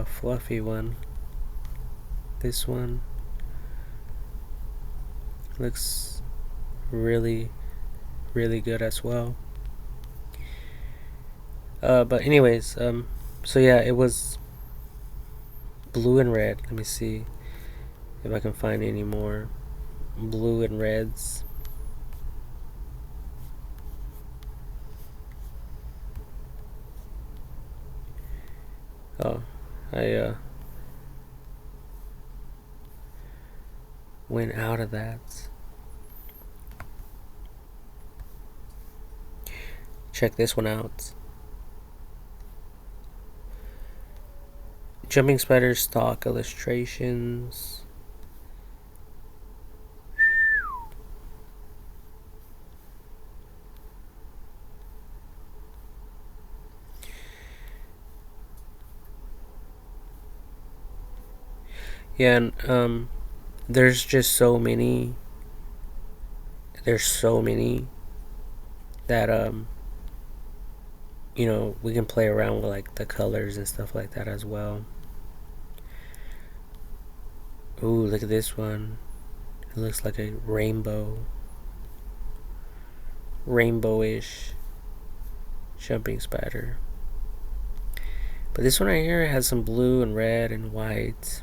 fluffy one. This one looks really, really good as well. But anyways, so yeah, it was blue and red. Let me see if I can find any more blue and reds. Oh, I went out of that. check this one out. Jumping spider stock illustrations. Yeah, and there's just so many. There's so many that we can play around with like the colors and stuff like that as well. Ooh, look at this one. It looks like a rainbowish jumping spider. But this one right here has some blue and red and white.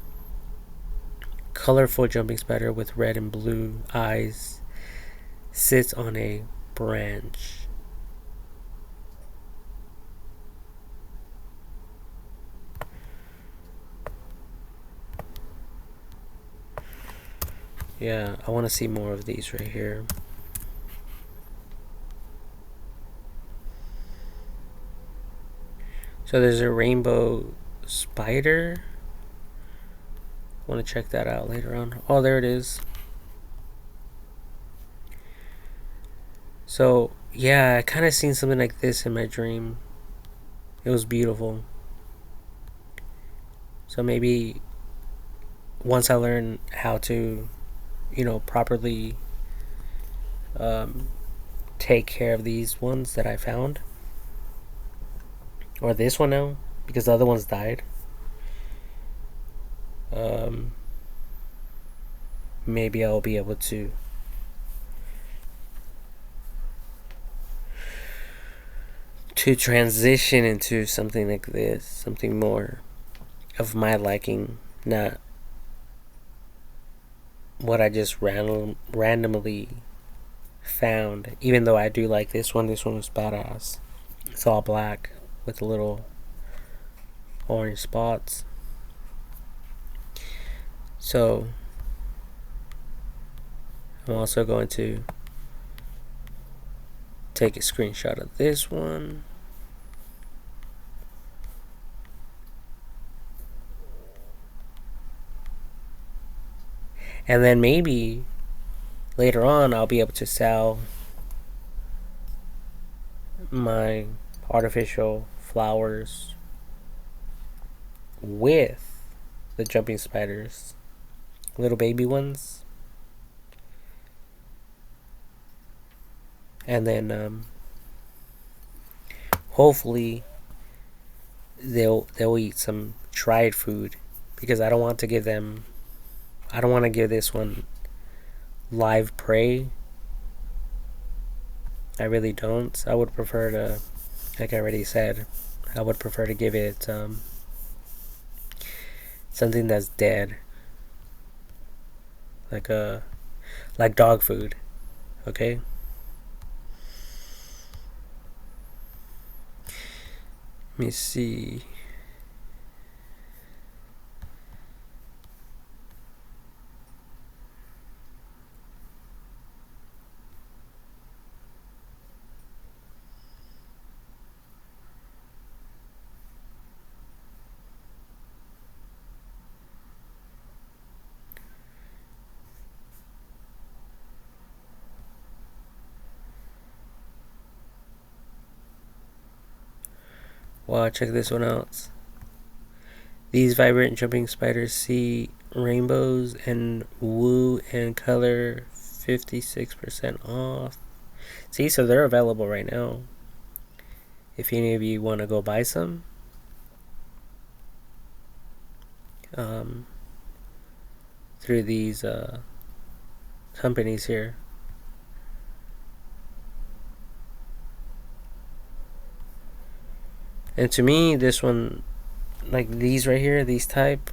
Colorful jumping spider with red and blue eyes sits on a branch. Yeah, I want to see more of these right here. So there's a rainbow spider. Want to check that out later on. Oh, there it is. So yeah, I kind of seen something like this in my dream. It was beautiful. So maybe once I learn how to, properly take care of these ones that I found, or this one now, because the other ones died. Maybe I'll be able to transition into something like this, something more of my liking, not what I just randomly found. Even though I do like this one was badass. It's all black with little orange spots. So I'm also going to take a screenshot of this one. And then maybe later on I'll be able to sell my artificial flowers with the jumping spiders, little baby ones. And then hopefully they'll eat some dried food, because I don't want to give this one live prey. I really don't. I would prefer to, like I already said, I would prefer to give it something that's dead, like dog food. Okay. Let me see. Wow, check this one out. These vibrant jumping spiders see rainbows and woo and color 56% off. See, so they're available right now. If any of you want to go buy some, through these companies here. And to me, this one, like these right here, these type,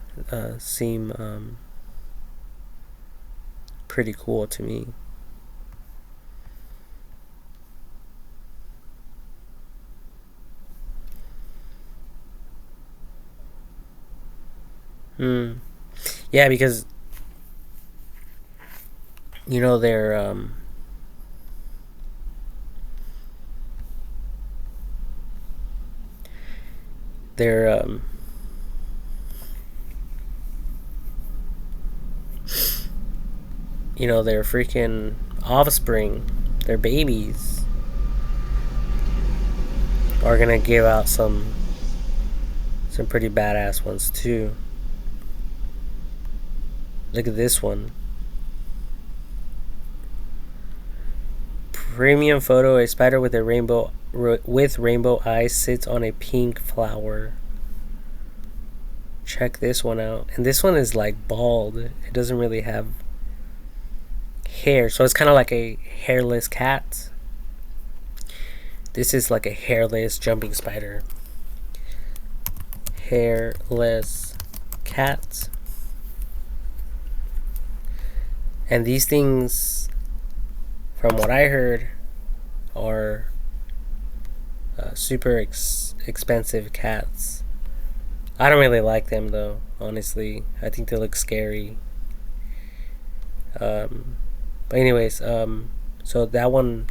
seem pretty cool to me. Yeah, because they're their their freaking offspring, their babies, are gonna give out some pretty badass ones too. Look at this one. Premium photo: a spider with rainbow eyes sits on a pink flower. Check this one out. And this one is like bald. It doesn't really have hair, so it's kind of like a hairless cat. This is like a hairless jumping spider. Hairless cat. And these things, from what I heard, are super expensive cats. I don't really like them though, honestly. I think they look scary. But anyways, so that one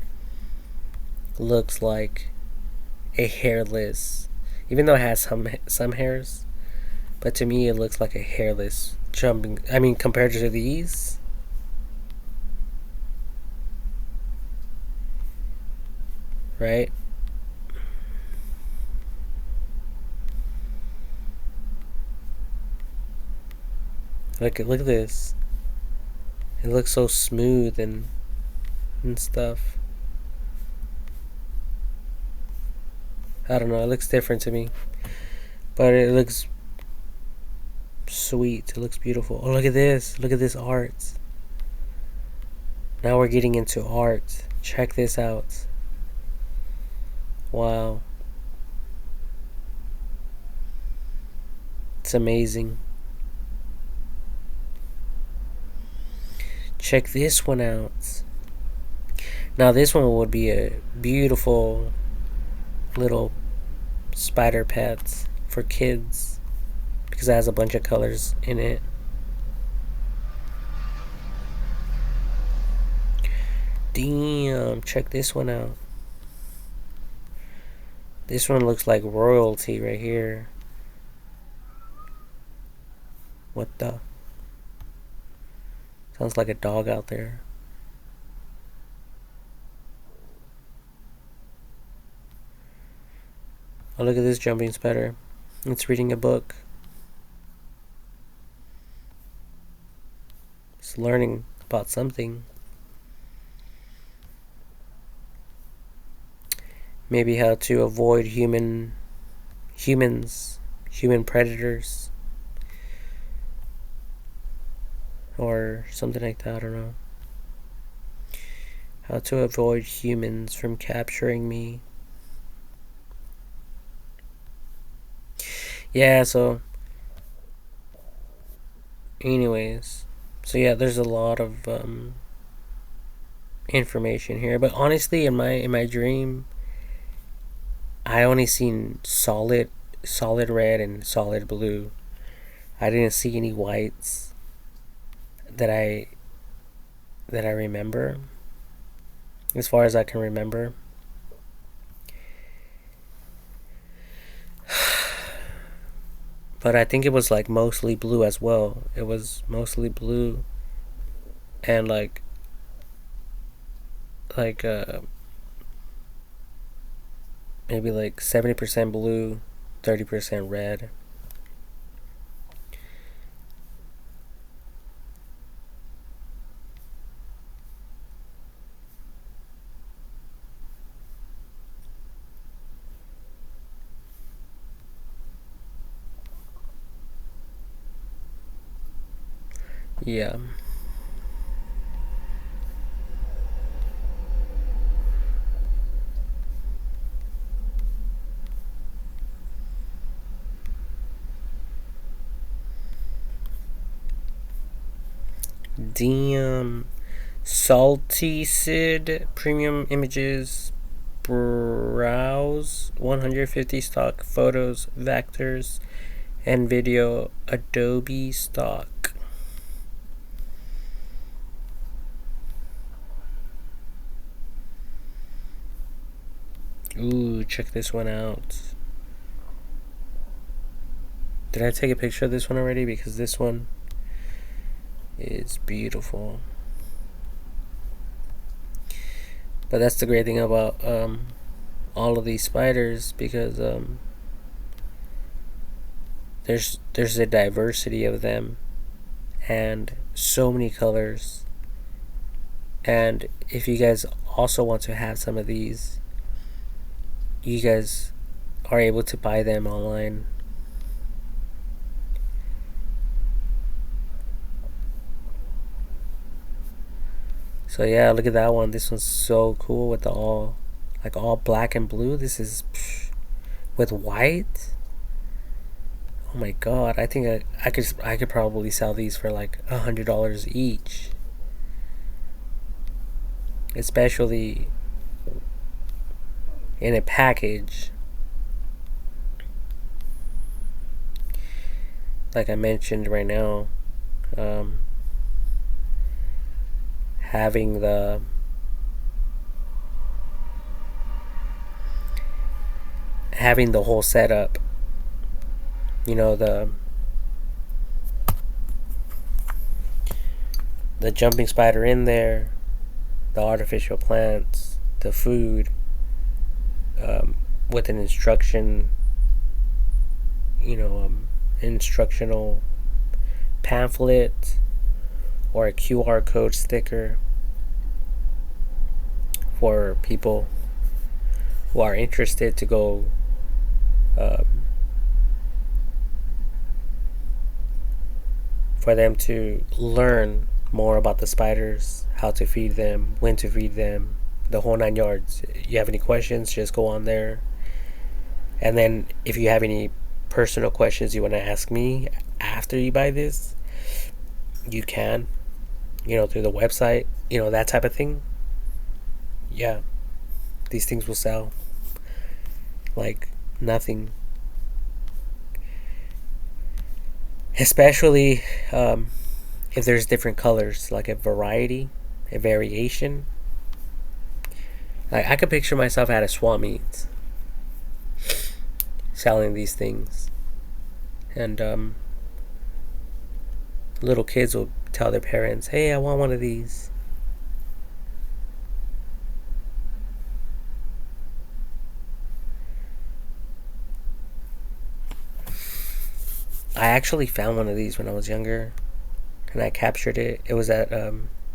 looks like a hairless, even though it has some hairs, but to me it looks like a hairless jumping. I mean, compared to these, right? Look at this. It looks so smooth and stuff. I don't know, it looks different to me. But it looks sweet. It looks beautiful. Oh, look at this. Look at this art. Now we're getting into art. Check this out. Wow. It's amazing. Check this one out. Now this one would be a beautiful little spider pet for kids because it has a bunch of colors in it. Damn, check this one out. This one looks like royalty right here. What the? Sounds like a dog out there. Oh, look at this jumping spider. It's reading a book. It's learning about something. Maybe how to avoid human predators. Or something like that, I don't know. How to avoid humans from capturing me. Yeah, so anyways. So yeah, there's a lot of information here. But honestly, in my dream, I only seen solid red and solid blue. I didn't see any whites that I remember, as far as I can remember. But I think it was like mostly blue as well. It was mostly blue and like maybe like 70% blue, 30% red. Yeah. Damn. Salty Sid premium images. Browse 150 stock photos, vectors, and video. Adobe stock. Ooh, check this one out. Did I take a picture of this one already? Because this one is beautiful. But that's the great thing about all of these spiders, because there's a diversity of them and so many colors. And if you guys also want to have some of these, you guys are able to buy them online. So yeah, look at that one. This one's so cool with the all black and blue. This is with white. Oh my god! I think I could probably sell these for like $100 each, especially in a package. Like I mentioned right now, um, having the whole setup, you know, the jumping spider in there, the artificial plants, the food, with an instruction, instructional pamphlet or a QR code sticker for people who are interested to go for them to learn more about the spiders, how to feed them, when to feed them, the whole 9 yards. You have any questions, just go on there. And then if you have any personal questions you want to ask me after you buy this, you can, through the website, that type of thing. Yeah, these things will sell like nothing. Especially if there's different colors, like a variation. Like I could picture myself at a swap meet selling these things, and little kids will tell their parents, "Hey, I want one of these." I actually found one of these when I was younger, and I captured it. It was at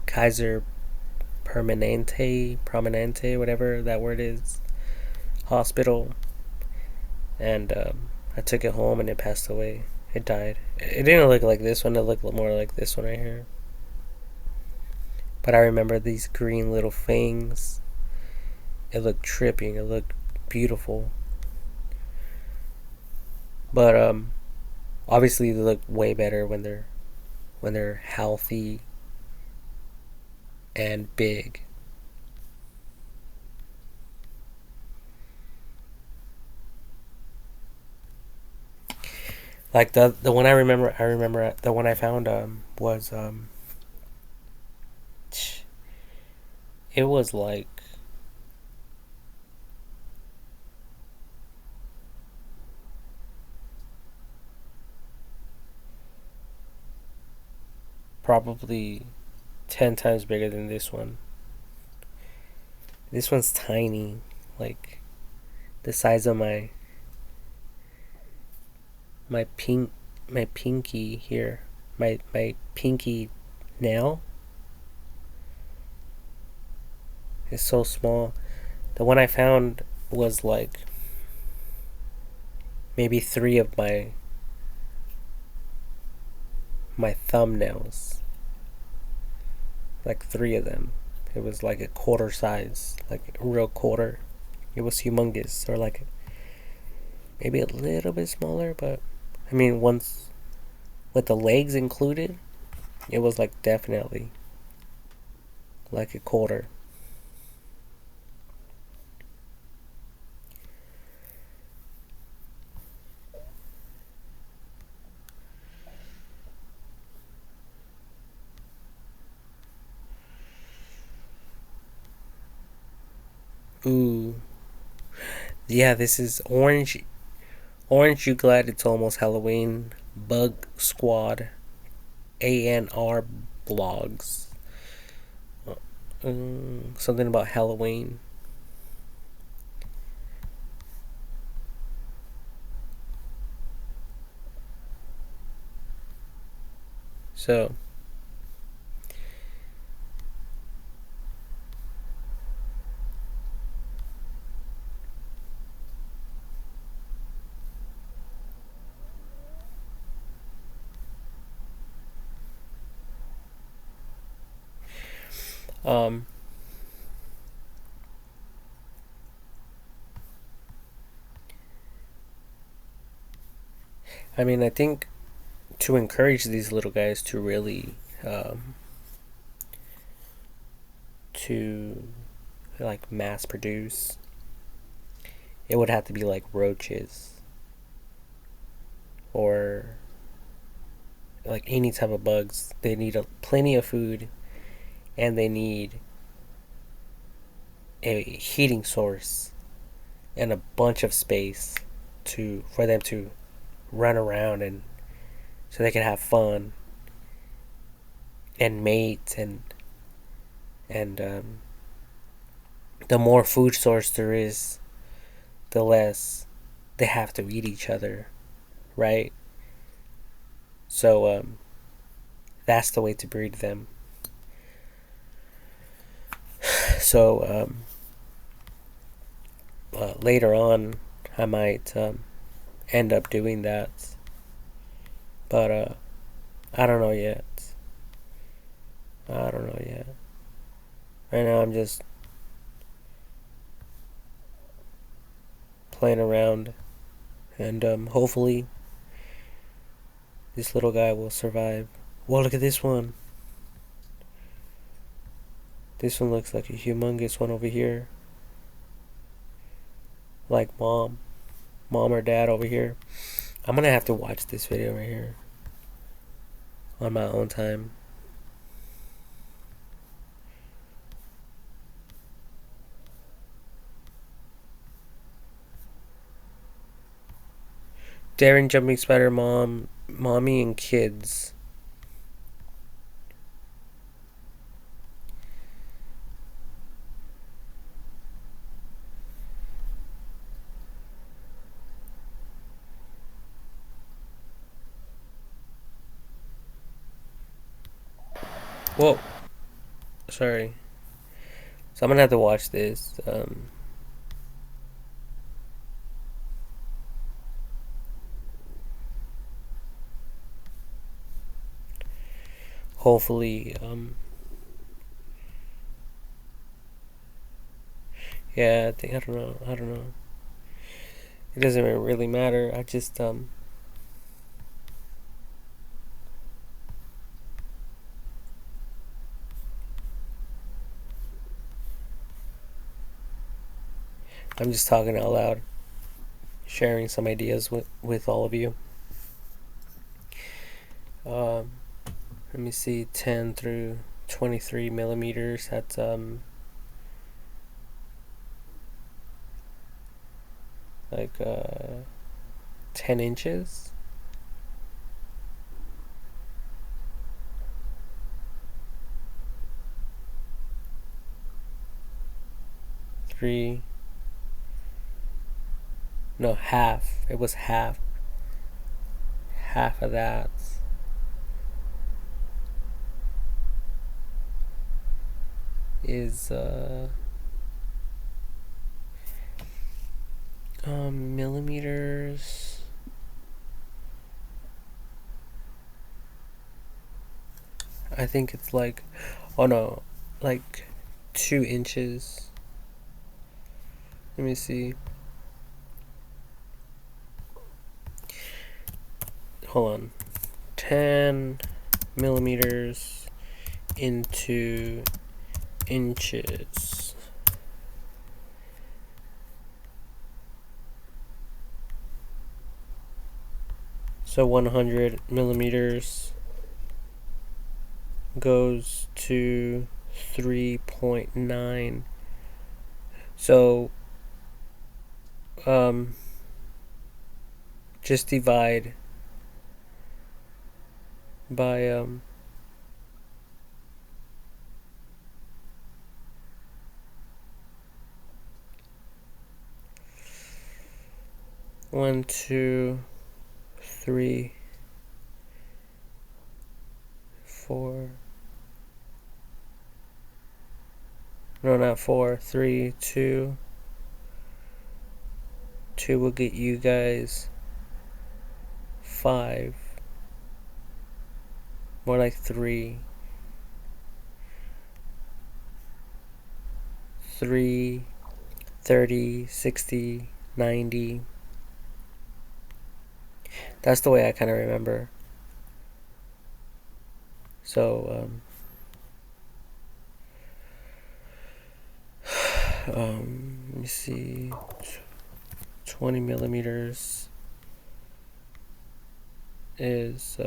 Kaiser Permanente, whatever that word is, hospital, and I took it home and it passed away. It died. It didn't look like this one. It looked more like this one right here. But I remember these green little fangs. It looked tripping. It looked beautiful. But obviously they look way better when they're healthy and big. Like the one I remember the one I found was it was like probably 10 times bigger than this one. This one's tiny, like the size of my pinky here, my pinky nail. It's so small. The one I found was like maybe 3 of my thumbnails. Like 3 of them. It was like a quarter size, like a real quarter. It was humongous, or like maybe a little bit smaller, but I mean, once with the legs included, it was like definitely like a quarter. Ooh, yeah, this is orange Orange, you glad it's almost Halloween. Bug Squad, ANR blogs. Something about Halloween. So, um, I mean, I think to encourage these little guys to really, to like mass produce, it would have to be like roaches or like any type of bugs. They need plenty of food, and they need a heating source and a bunch of space to for them to run around, and so they can have fun and mate, and the more food source there is, the less they have to eat each other, right? So that's the way to breed them. So later on, I might end up doing that, but I don't know yet. I don't know yet. Right now, I'm just playing around, and hopefully, this little guy will survive. Well, look at this one. This one looks like a humongous one over here. Like mom or dad over here. I'm gonna have to watch this video right here on my own time. Daring Jumping Spider Mommy and Kids. Whoa. Sorry. So I'm gonna have to watch this. Hopefully, yeah, I don't know. I don't know. It doesn't really matter. I just I'm just talking out loud, sharing some ideas with all of you. Um, Let me see, 10 through 23 millimeters. That's 10 inches. Three. No, half. It was half. Half of that. Is millimeters. I think it's like, oh no, like 2 inches. Let me see. Hold on. 10 millimeters into inches. So 100 millimeters goes to 3.9. So just divide by 1, 2, 3, 4. No, not 4. 3, 2. 2 will get you guys 5. More like 3. 3, 30, 60, 90. That's the way I kind of remember. So, let me see. 20 millimeters is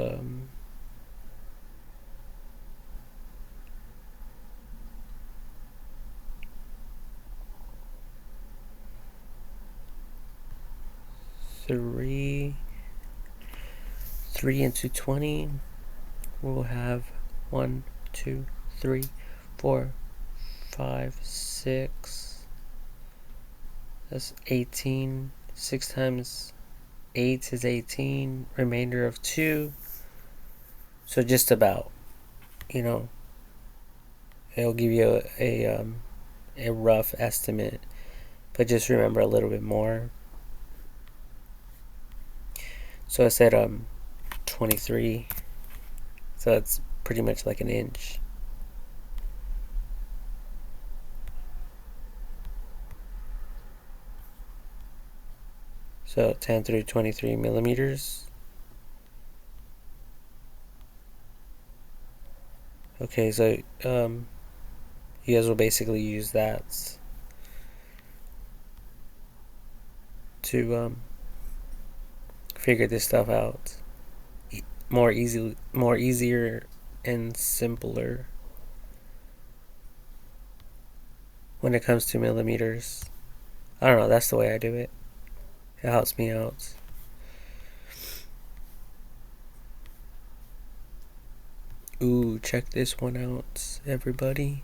3 into 20. We'll have 1, 2, 3, 4, 5, 6. That's 18. 6 times 8 is 18. Remainder of 2. So just about, it'll give you a rough estimate, but just remember a little bit more. So I said 23. So it's pretty much like an inch. So 10 through 23 millimeters. Okay, so you guys will basically use that to figure this stuff out more easier and simpler when it comes to millimeters. I don't know, that's the way I do it. It helps me out. Ooh, check this one out, everybody.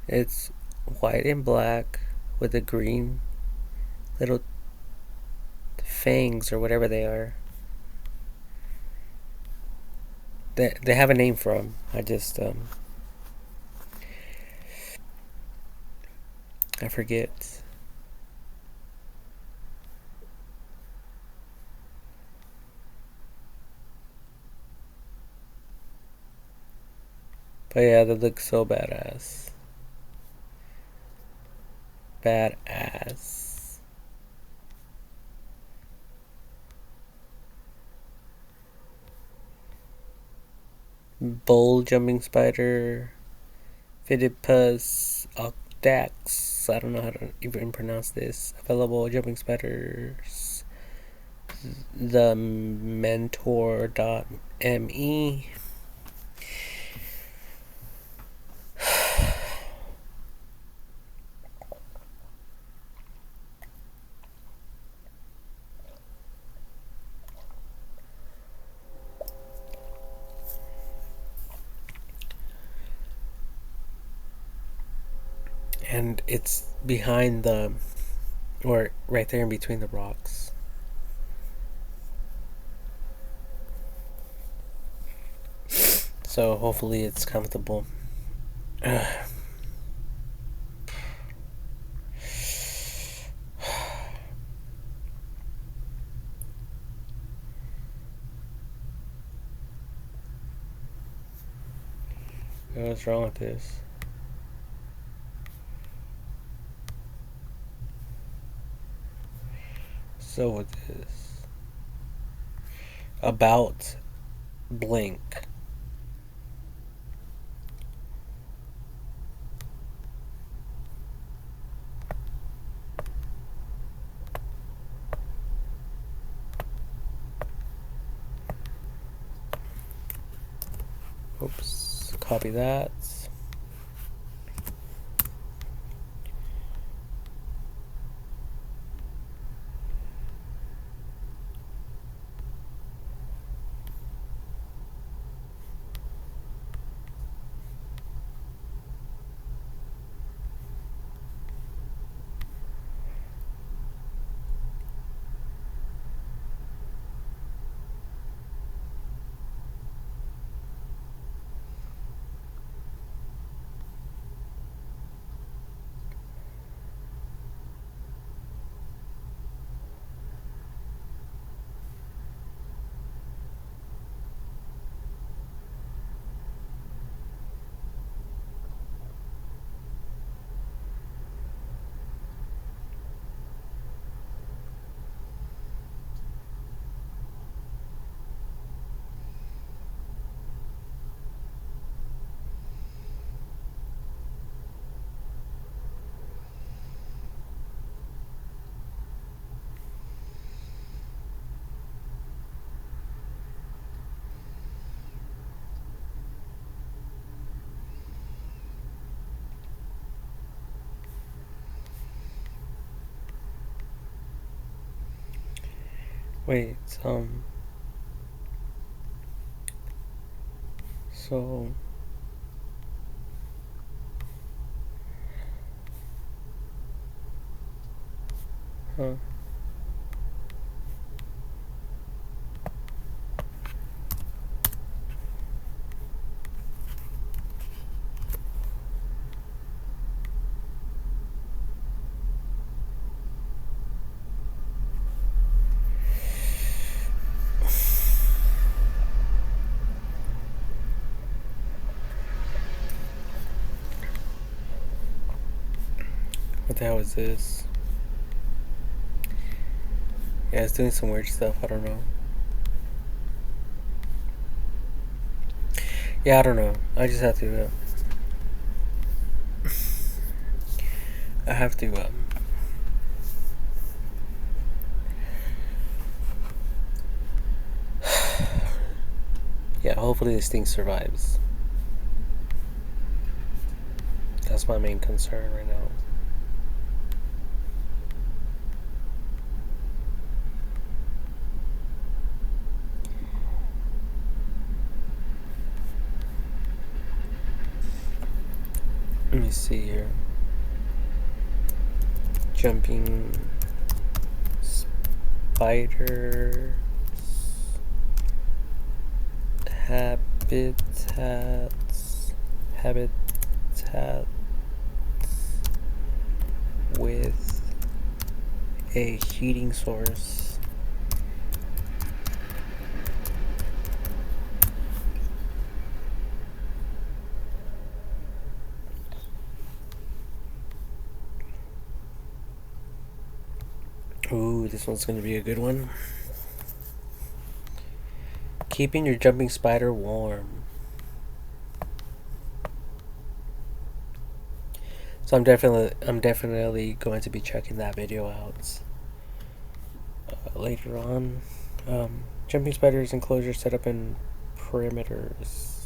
It's white and black with the green little fangs or whatever they are. They have a name for them. I just I forget. But yeah, they look so badass. Badass. Bull jumping spider. Phidippus octax. I don't know how to even pronounce this. Available jumping spiders. The mentor.me. And it's behind or right there in between the rocks. So hopefully it's comfortable. What's wrong with this? So with this, about Blink. Oops, copy that. Wait, so huh. What the hell is this? Yeah, it's doing some weird stuff. I don't know. Yeah, I don't know. I just have to. I have to. Yeah, hopefully this thing survives. That's my main concern right now. Let me see here. Jumping spiders, habitats with a heating source. Ooh, this one's gonna be a good one. Keeping your jumping spider warm. So I'm definitely going to be checking that video out later on. Jumping spiders enclosure set up in perimeters.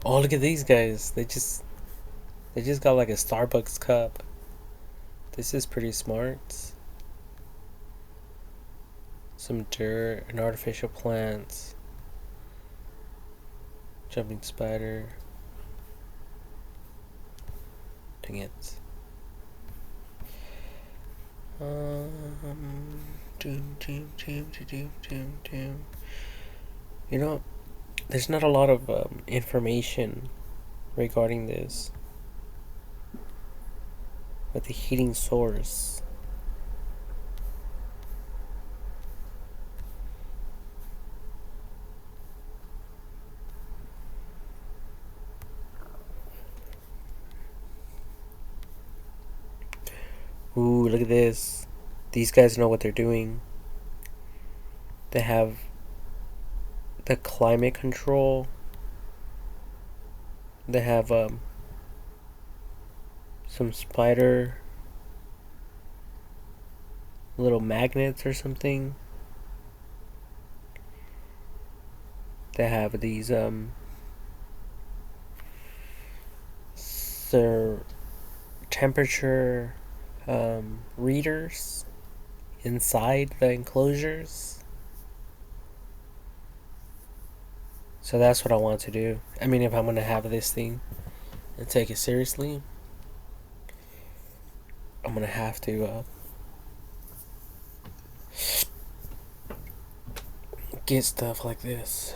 Oh, look at these guys. They just got like a Starbucks cup. This is pretty smart. Some dirt, an artificial plant. Jumping spider. Dang it. You know, there's not a lot of information regarding this. But the heating source. Ooh, look at this. These guys know what they're doing. They have the climate control. They have some spider little magnets or something. They have these their temperature readers inside the enclosures. So that's what I want to do. I mean, if I'm gonna have this thing and take it seriously, I'm gonna have to get stuff like this.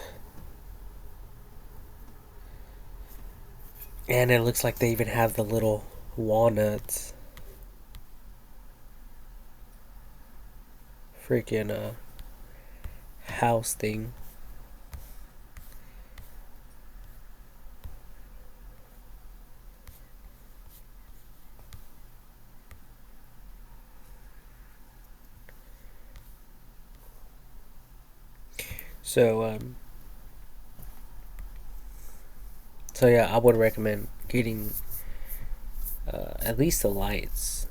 And it looks like they even have the little walnuts. Freaking house thing. So so yeah, I would recommend getting at least the lights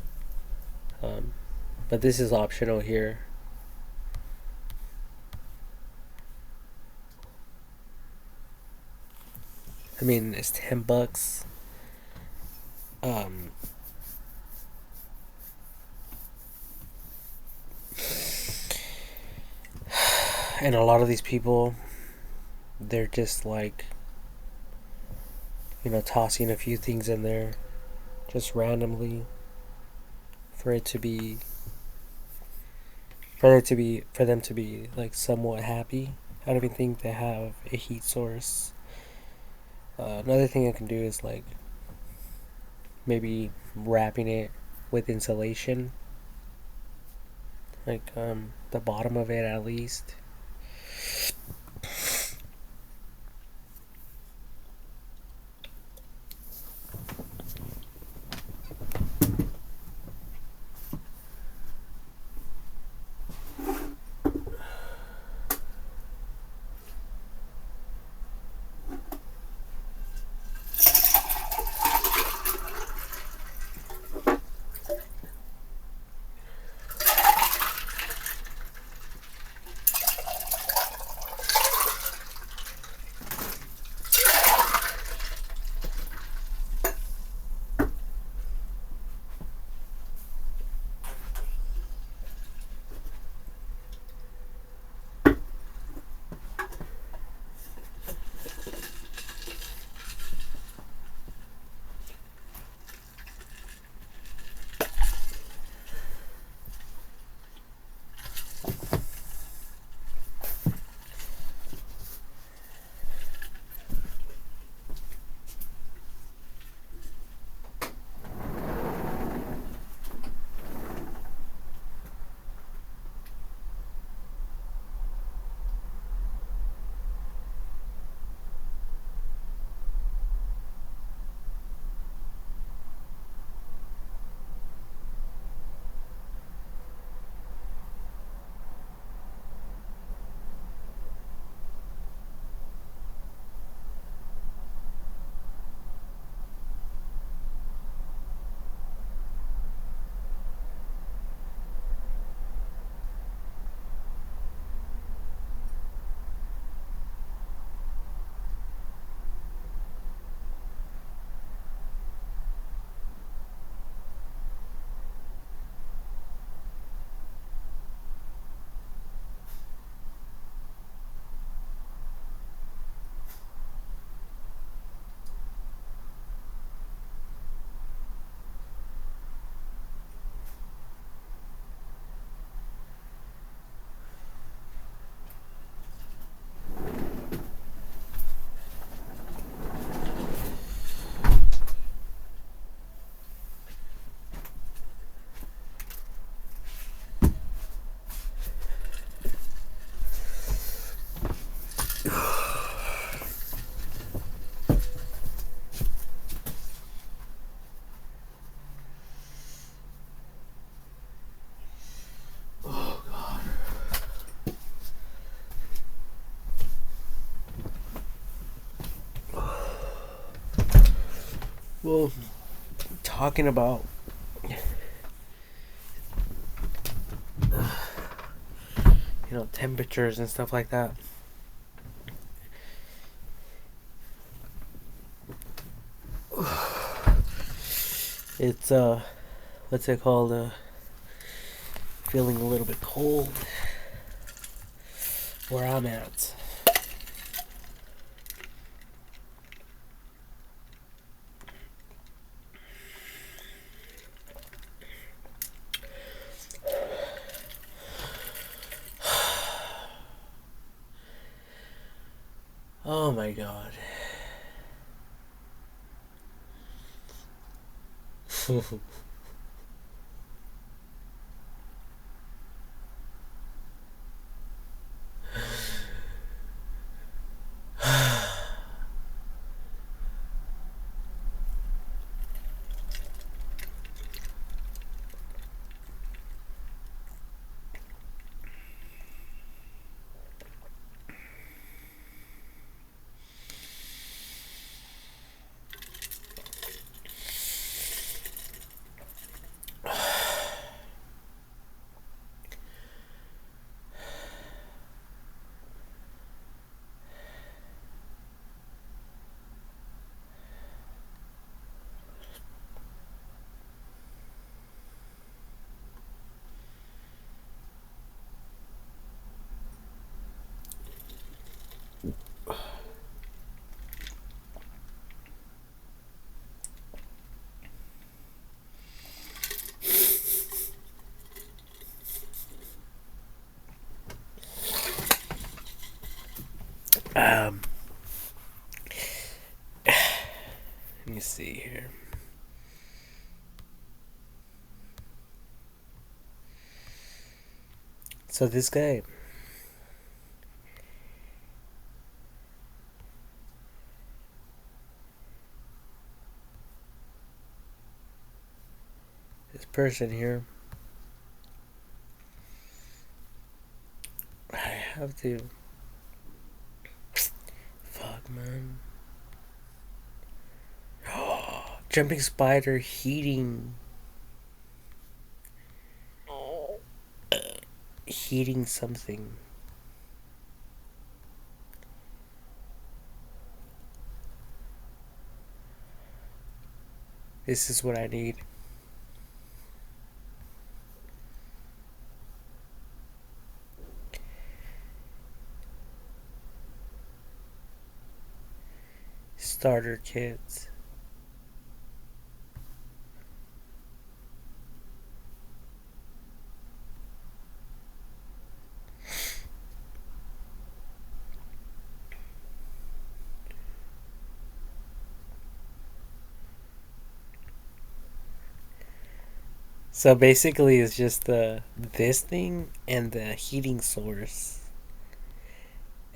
Um, but this is optional here. I mean, it's $10. Um, and a lot of these people, they're just like, tossing a few things in there just randomly for it to be for them to be like somewhat happy. I don't even think they have a heat source. Another thing I can do is like maybe wrapping it with insulation, like the bottom of it at least. Well, talking about temperatures and stuff like that. It's what's it called? Feeling a little bit cold where I'm at. Oh my god. see here. So this guy, this person here, I have to. Fuck, man. Jumping spider heating. Heating something. This is what I need. Starter kits. So basically, it's just this thing and the heating source,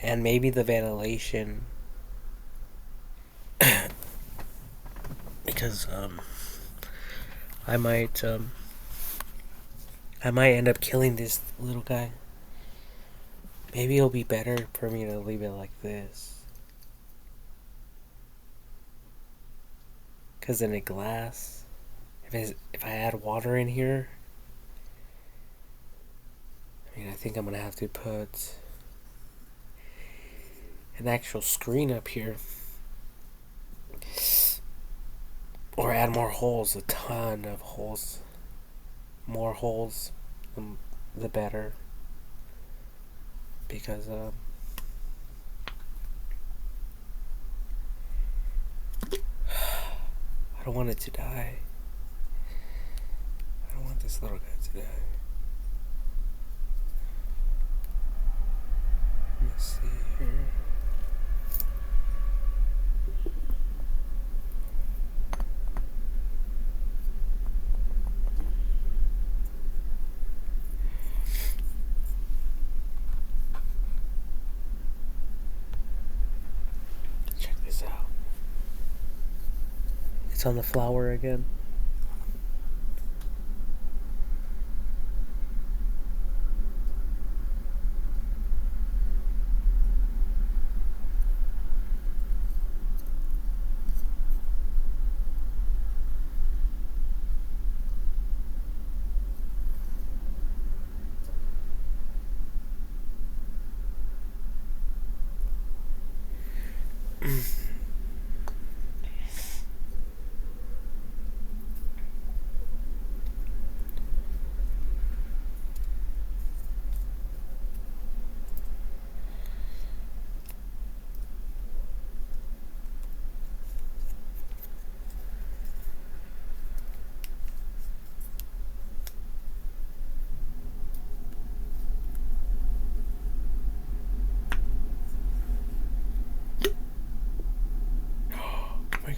and maybe the ventilation, because I might I might end up killing this little guy. Maybe it'll be better for me to leave it like this, cause in a glass, if I add water in here, I mean, I think I'm gonna have to put an actual screen up here. Or add more holes, a ton of holes. More holes, the better. Because, I don't want it to die. I don't want this little guy to die. Let's see here. It's on the flower again.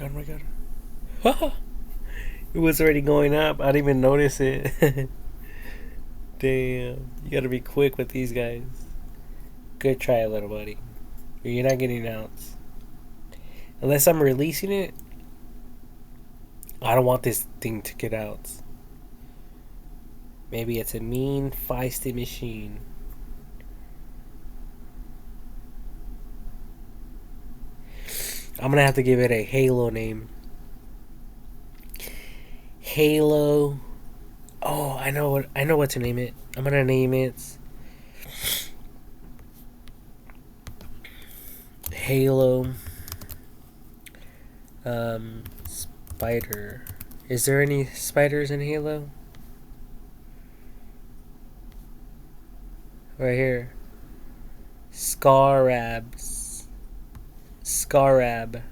Oh my god. It was already going up. I didn't even notice it. Damn. You gotta be quick with these guys. Good try, little buddy. You're not getting outs. Unless I'm releasing it, I don't want this thing to get out. Maybe it's a mean, feisty machine. I'm gonna have to give it a Halo name. Halo. Oh, I know what to name it. I'm gonna name it Halo Spider. Is there any spiders in Halo? Right here. Scarabs. Scarab.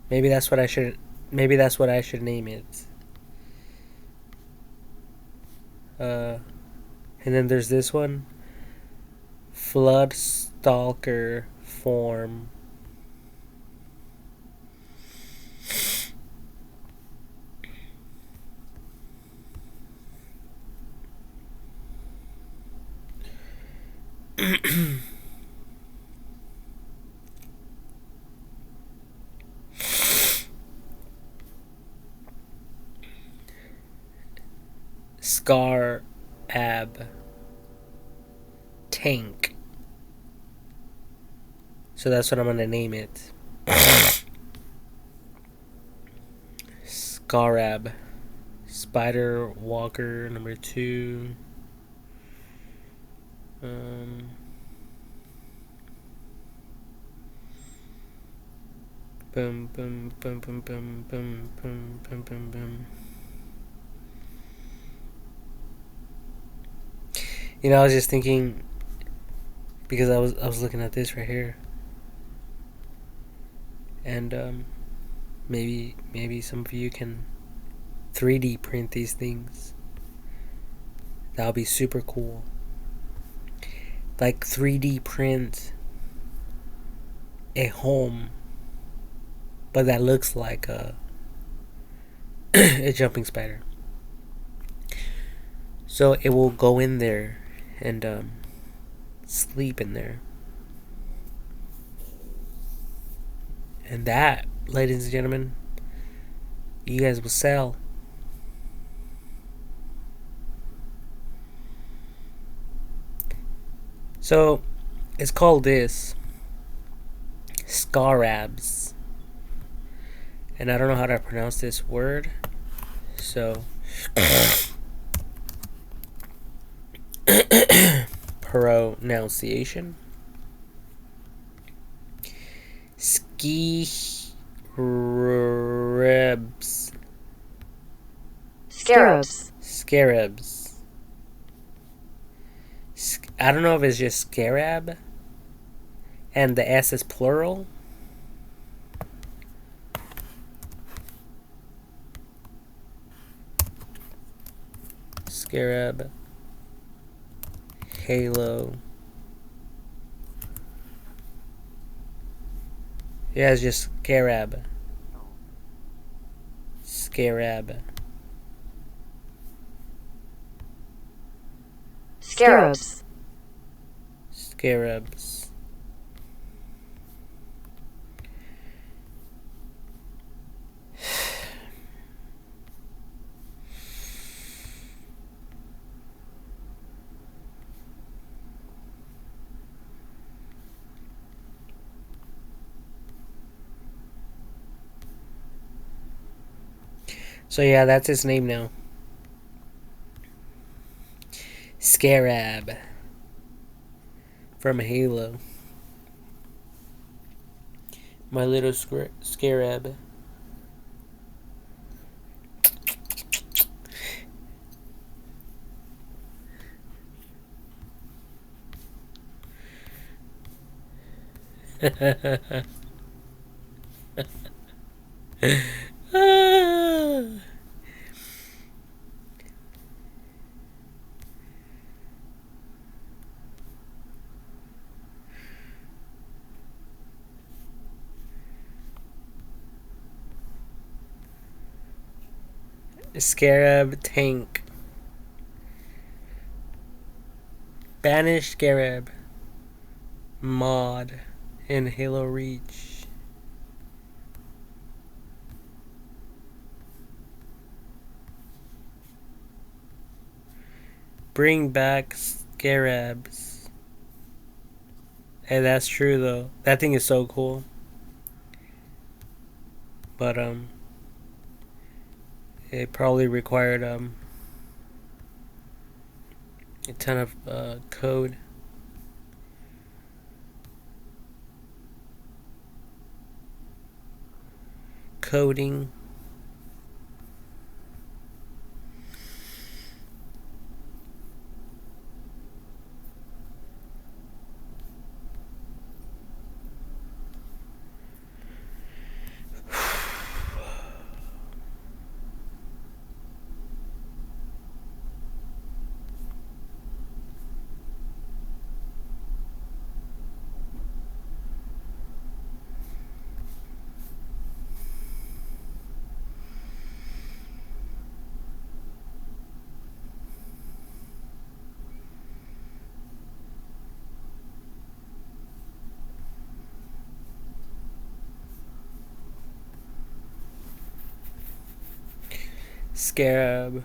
Maybe that's what I should name it. And then there's this one. Flood Stalker form. Scar Ab Tank. So that's what I'm gonna name it. Scarab. Spider Walker number 2. Um, boom, boom, boom, boom, boom, boom, boom, boom, boom, boom. You know, I was just thinking because I was looking at this right here, and maybe some of you can 3D print these things. That would be super cool. Like 3D print a home, but that looks like a jumping spider. So it will go in there and sleep in there. And that, ladies and gentlemen, you guys will sell. So it's called this Scarabs. And I don't know how to pronounce this word. So pronunciation. Scarabs. Scarabs. Scarabs. I don't know if it's just scarab and the S is plural. Scarab. Halo. Yeah, it's just scarab. Scarab. Scarabs. Scarabs. So yeah, that's his name now. Scarab. From Halo. My little scarab. Scarab tank. Banished Scarab mod in Halo Reach. Bring back Scarabs. Hey, that's true though. That thing is so cool. But it probably required a ton of code. Coding. Scarab.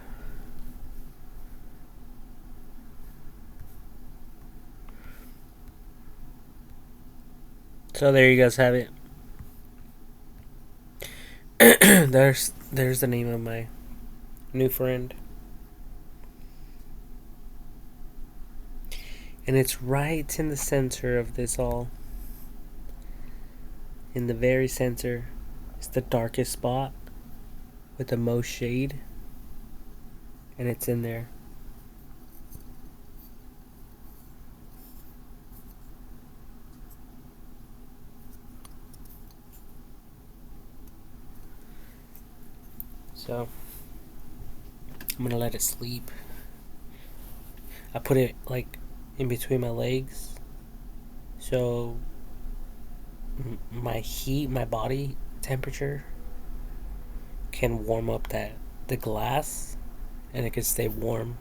So there you guys have it. there's the name of my new friend. And it's right in the center of this all. In the very center is the darkest spot with the most shade. And it's in there. So I'm gonna let it sleep. I put it like in between my legs, so my body temperature can warm up the glass, and it can stay warm.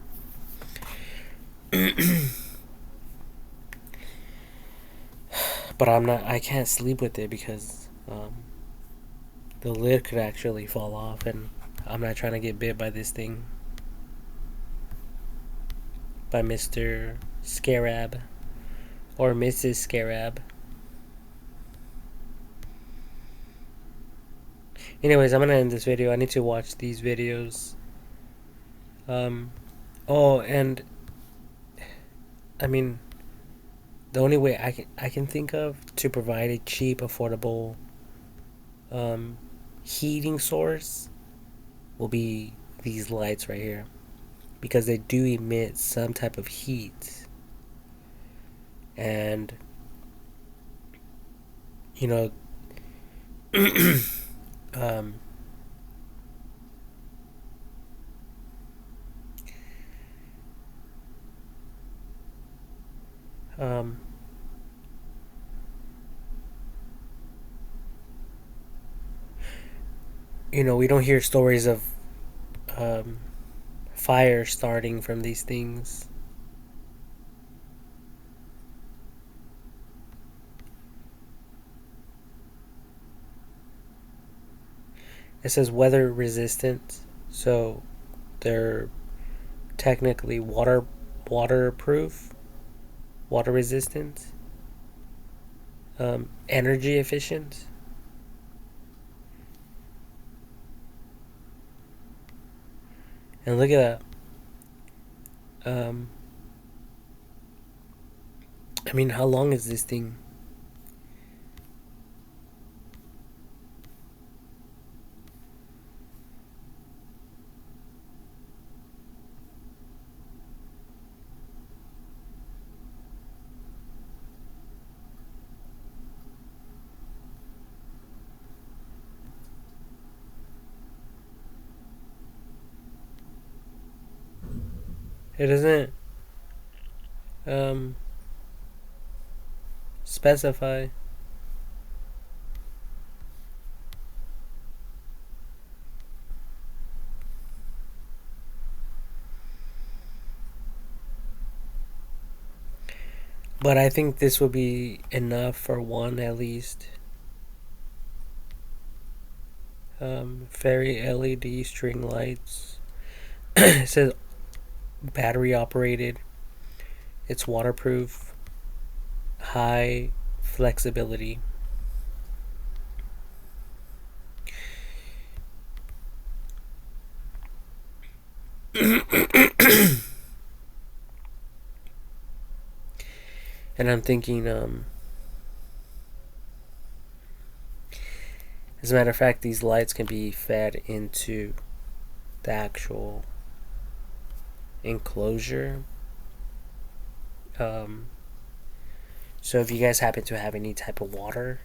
But I can't sleep with it because the lid could actually fall off, and I'm not trying to get bit by this thing. By Mr. Scarab. Or Mrs. Scarab. Anyways, I'm gonna end this video. I need to watch these videos. Oh, and I mean, the only way I can think of to provide a cheap, affordable heating source will be these lights right here, because they do emit some type of heat, and you know, um, um, you know, we don't hear stories of fire starting from these things. It says weather resistant, so they're technically waterproof, water resistant, energy efficient. And look at that. I mean, how long is this thing? It doesn't specify. But I think this would be enough for one at least. Fairy LED string lights. It says battery operated. It's waterproof. High flexibility. And I'm thinking, as a matter of fact, these lights can be fed into the actual enclosure. So if you guys happen to have any type of water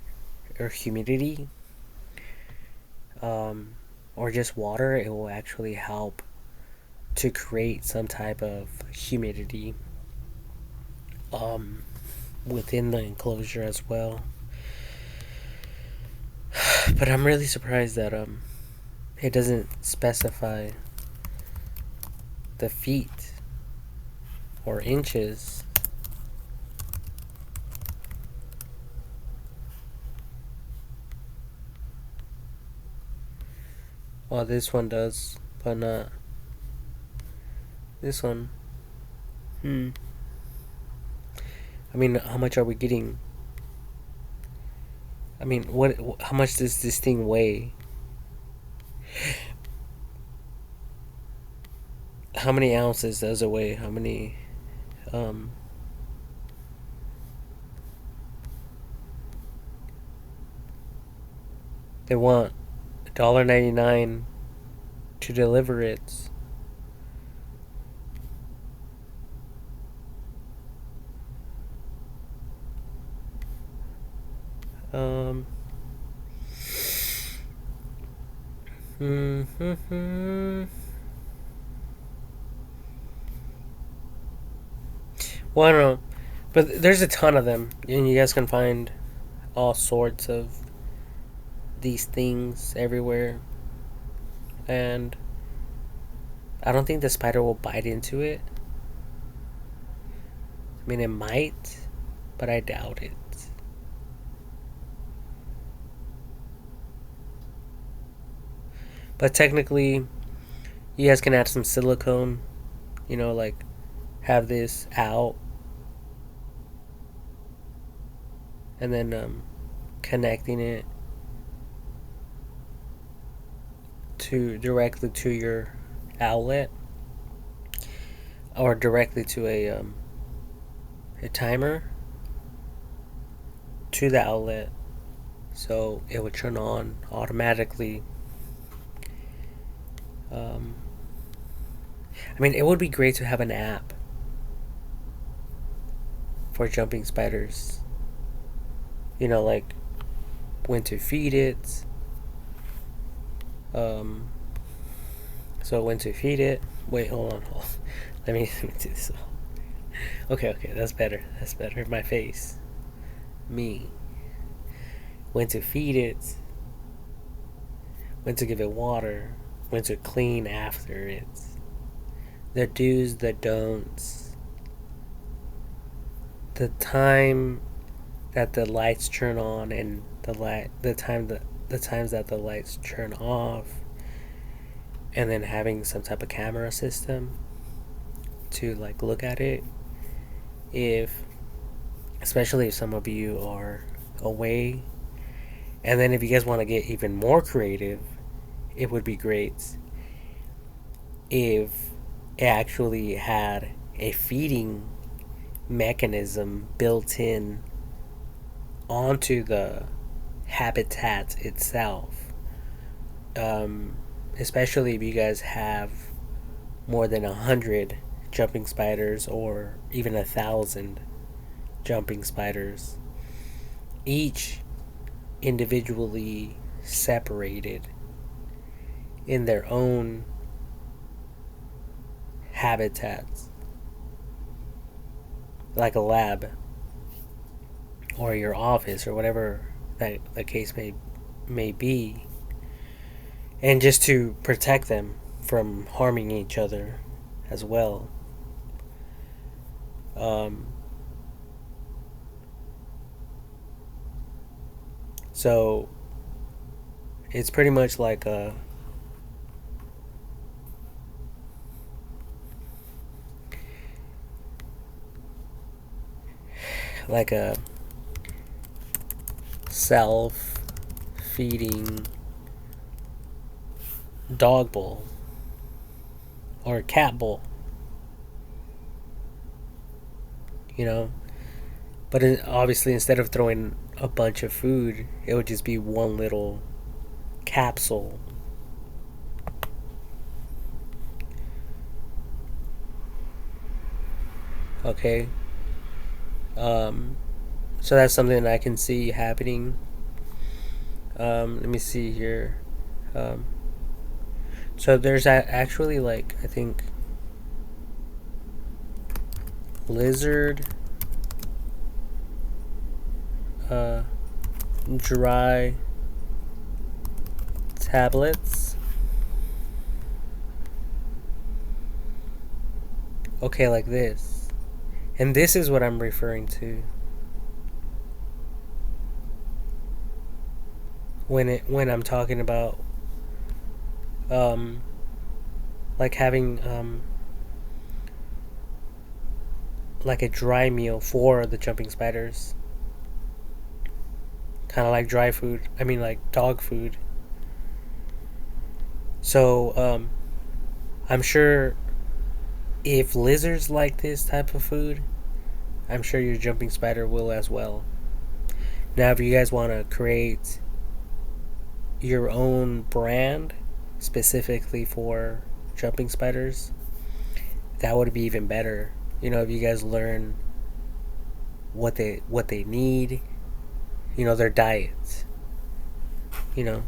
or humidity, or just water, it will actually help to create some type of humidity within the enclosure as well. But I'm really surprised that it doesn't specify the feet or inches. Well, this one does. but not this one. I mean, how much are we getting? I mean, what? How much does this thing weigh? How many ounces does it weigh? How many? Um, they want $1.99 to deliver it. Um. Well, I don't know, but there's a ton of them, and you guys can find all sorts of these things everywhere. And I don't think the spider will bite into it. I mean, it might, but I doubt it. But technically, you guys can add some silicone, like have this out and then connecting it to directly to your outlet or directly to a timer to the outlet, so it would turn on automatically. I mean, it would be great to have an app for jumping spiders. Like when to feed it. So when to feed it. Wait, hold on. Let me do this. Okay, that's better. That's better. My face. Me. When to feed it. When to give it water. When to clean after it. The do's, the don'ts. The time that the lights turn on and the times that the lights turn off, and then having some type of camera system to like look at it, especially if some of you are away. And then if you guys want to get even more creative, it would be great if it actually had a feeding mechanism built in onto the habitat itself. Especially if you guys have more than 100 jumping spiders or even 1,000 jumping spiders, each individually separated in their own habitats, like a lab or your office or whatever that the case may be, and just to protect them from harming each other as well. So it's pretty much like a self-feeding dog bowl or a cat bowl, but obviously instead of throwing a bunch of food, it would just be one little capsule. Okay. So that's something that I can see happening. Let me see here. So there's actually, like, I think lizard dry tablets. Okay, like this. And this is what I'm referring to when I'm talking about like having like a dry meal for the jumping spiders, kind of like dry food. I mean, like dog food. So I'm sure if lizards like this type of food, I'm sure your jumping spider will as well. Now, if you guys want to create your own brand specifically for jumping spiders, that would be even better. You know, if you guys learn what they need, you know, their diets, you know,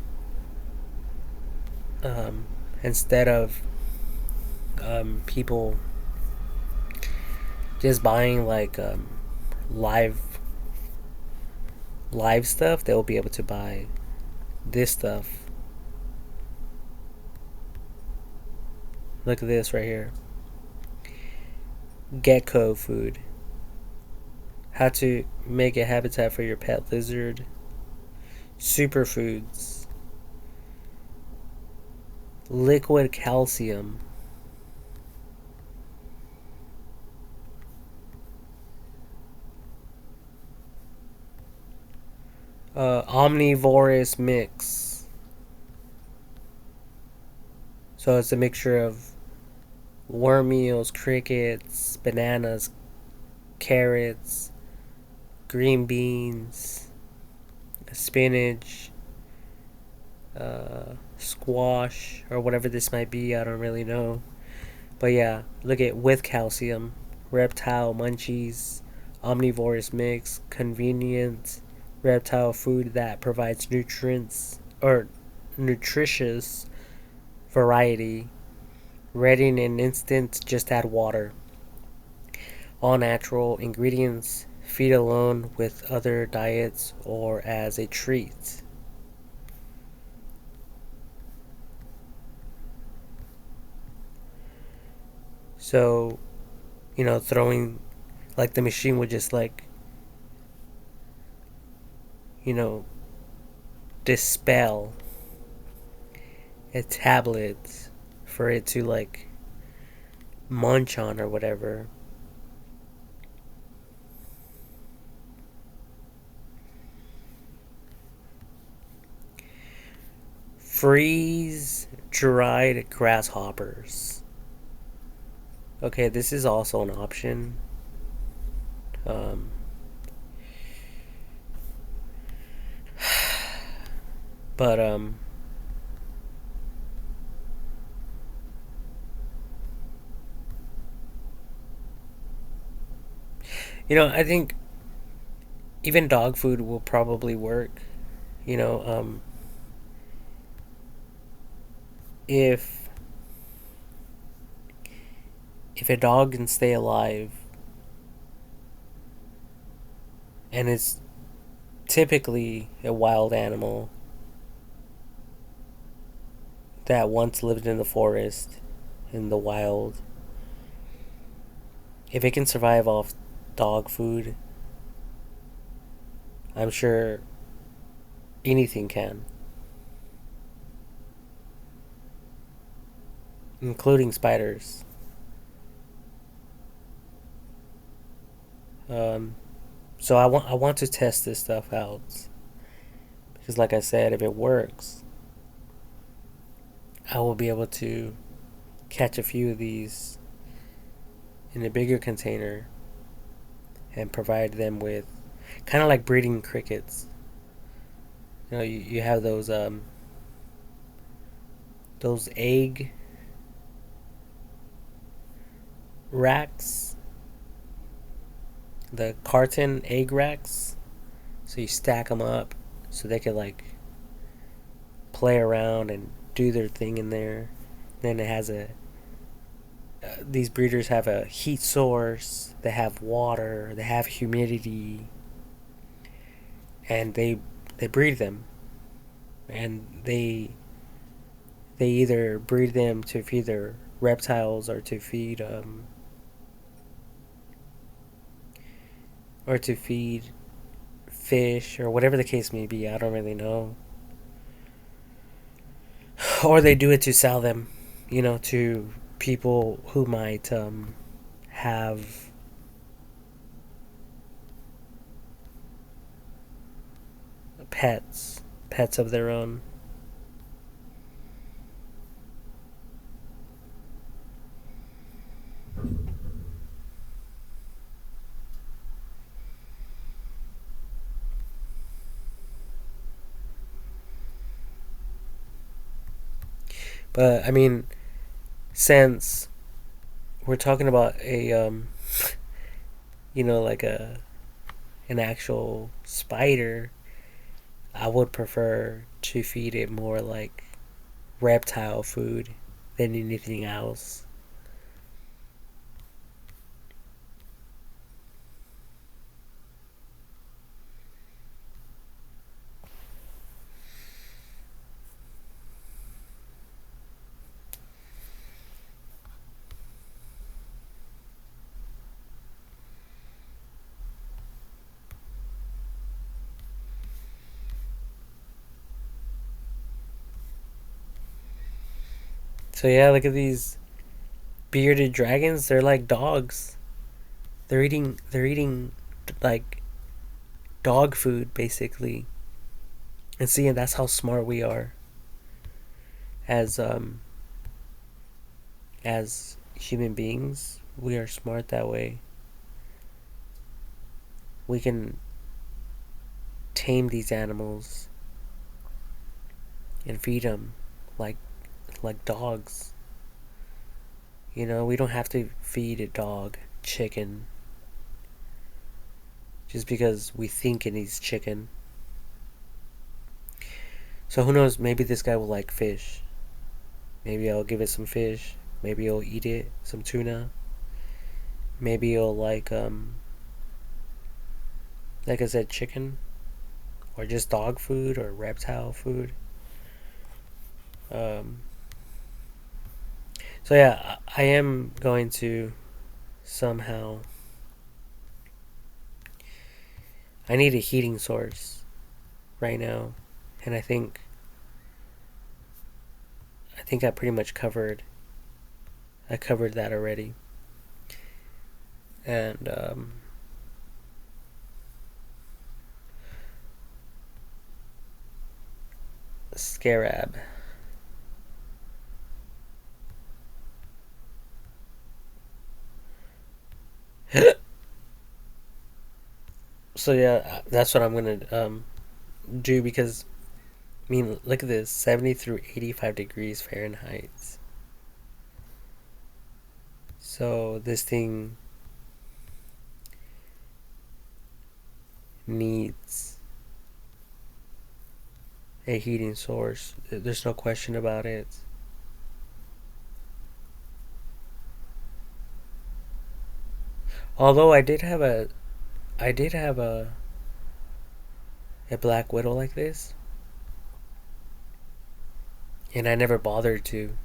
instead of people just buying like live live stuff, they'll be able to buy this stuff. Look at this right here. Gecko food. How to make a habitat for your pet lizard. Superfoods. Liquid calcium. Omnivorous mix. So it's a mixture of worm meals, crickets, bananas, carrots, green beans, spinach, squash, or whatever this might be. I don't really know. But yeah, look at with calcium, reptile munchies, omnivorous mix, convenient reptile food that provides nutrients or nutritious variety, ready in an instant, just add water. All natural ingredients, feed alone with other diets or as a treat. So, you know, throwing like the machine would just like, you know, dispel a tablet for it to like munch on or whatever. Freeze dried grasshoppers. Okay, this is also an option. Um, but you know, I think even dog food will probably work. You know, if if a dog can stay alive and it's typically a wild animal that once lived in the forest, in the wild, if it can survive off dog food, I'm sure anything can, including spiders. Um, so I want to test this stuff out because, like I said, if it works, I will be able to catch a few of these in a bigger container and provide them with kind of like breeding crickets. You know, you have those egg racks, the carton egg racks. So you stack them up so they can like play around and do their thing in there. Then it has a these breeders have a heat source. They have water. They have humidity, and they breed them, and they either breed them to feed their reptiles or to feed fish or whatever the case may be. I don't really know. Or they do it to sell them. to people who might have pets of their own. But I mean, since we're talking about a like an actual spider, I would prefer to feed it more like reptile food than anything else. So yeah, look at these bearded dragons. They're like dogs. They're eating like dog food basically. And see, and that's how smart we are as as human beings. We are smart that way. We can tame these animals and feed them like dogs. We don't have to feed a dog chicken just because we think it needs chicken. So who knows? Maybe this guy will like fish. Maybe I'll give it some fish. Maybe he'll eat it, some tuna. Maybe he'll like I said, chicken or just dog food or reptile food. Um, so yeah, I am going to somehow. I need a heating source right now, and I think I pretty much covered. I covered that already, and Scarab. So yeah, that's what I'm gonna do because I mean, look at this, 70 through 85 degrees Fahrenheit. So this thing needs a heating source. There's no question about it. Although I did have a black widow like this, and I never bothered to.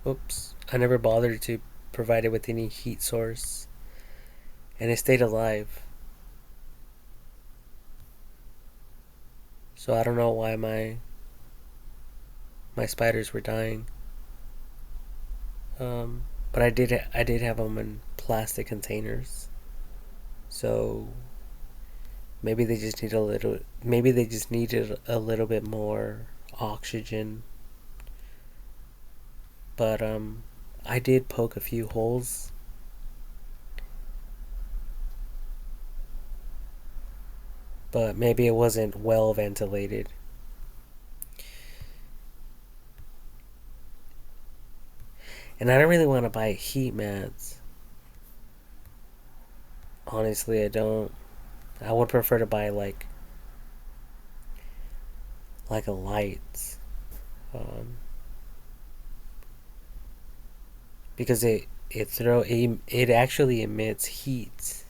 Oops, I never bothered to provide it with any heat source, and it stayed alive. So I don't know why my spiders were dying. But I did have them in plastic containers. So maybe they just needed a little bit more oxygen. But I did poke a few holes, but maybe it wasn't well ventilated. And I don't really want to buy heat mats. Honestly, I don't. I would prefer to buy like a light, um, because it actually emits heat.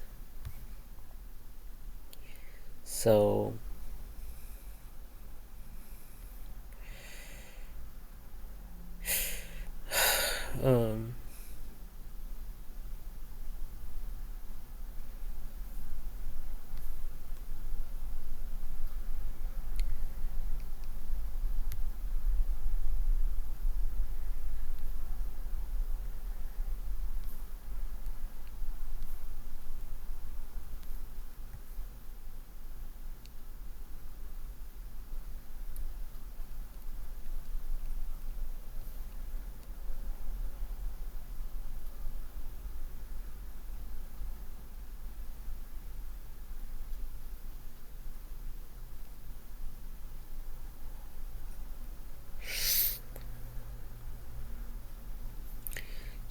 So um,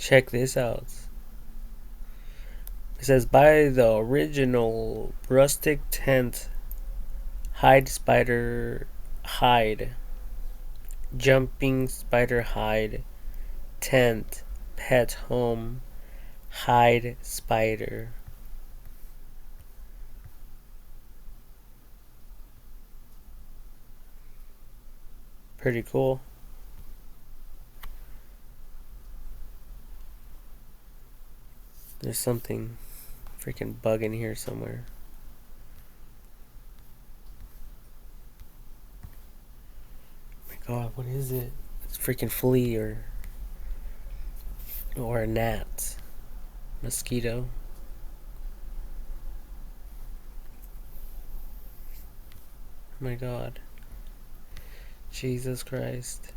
Check this out. It says, buy the original rustic tent hide spider hide. Jumping spider hide. Tent. Pet home. Hide spider. Pretty cool. There's something freaking bug in here somewhere. Oh my god, what is it? It's freaking flea or a gnat. Mosquito. Oh my god. Jesus Christ.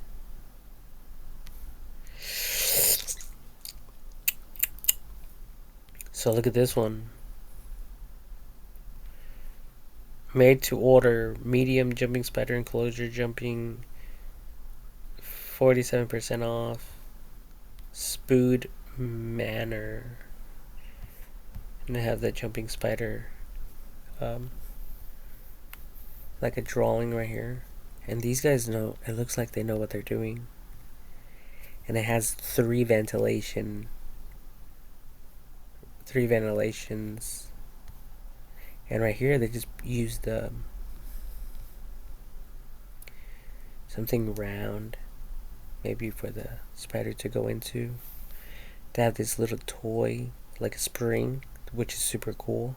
So look at this one. Made to order medium jumping spider enclosure, jumping 47% off. Spood Manor. And they have that jumping spider like a drawing right here. And these guys know, it looks like they know what they're doing. And it has three ventilations. And right here they just used something round, maybe for the spider to go into. They have this little toy, like a spring, which is super cool.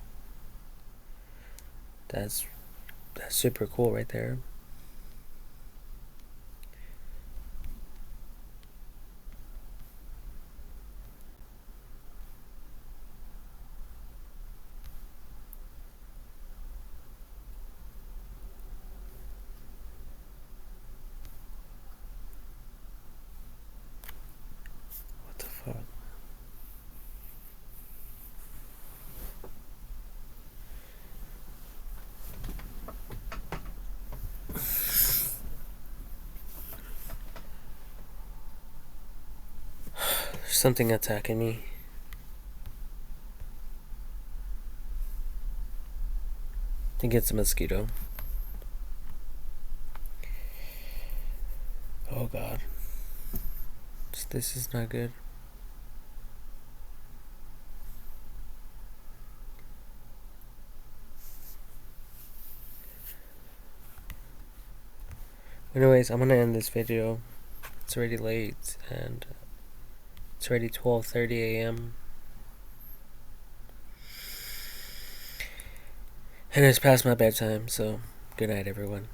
That's super cool right there. What the fuck? There's something attacking me. I think it's a mosquito. Oh god. This is not good. Anyways, I'm gonna end this video. It's already late and it's already 12:30 a.m. And it's past my bedtime, so good night, everyone.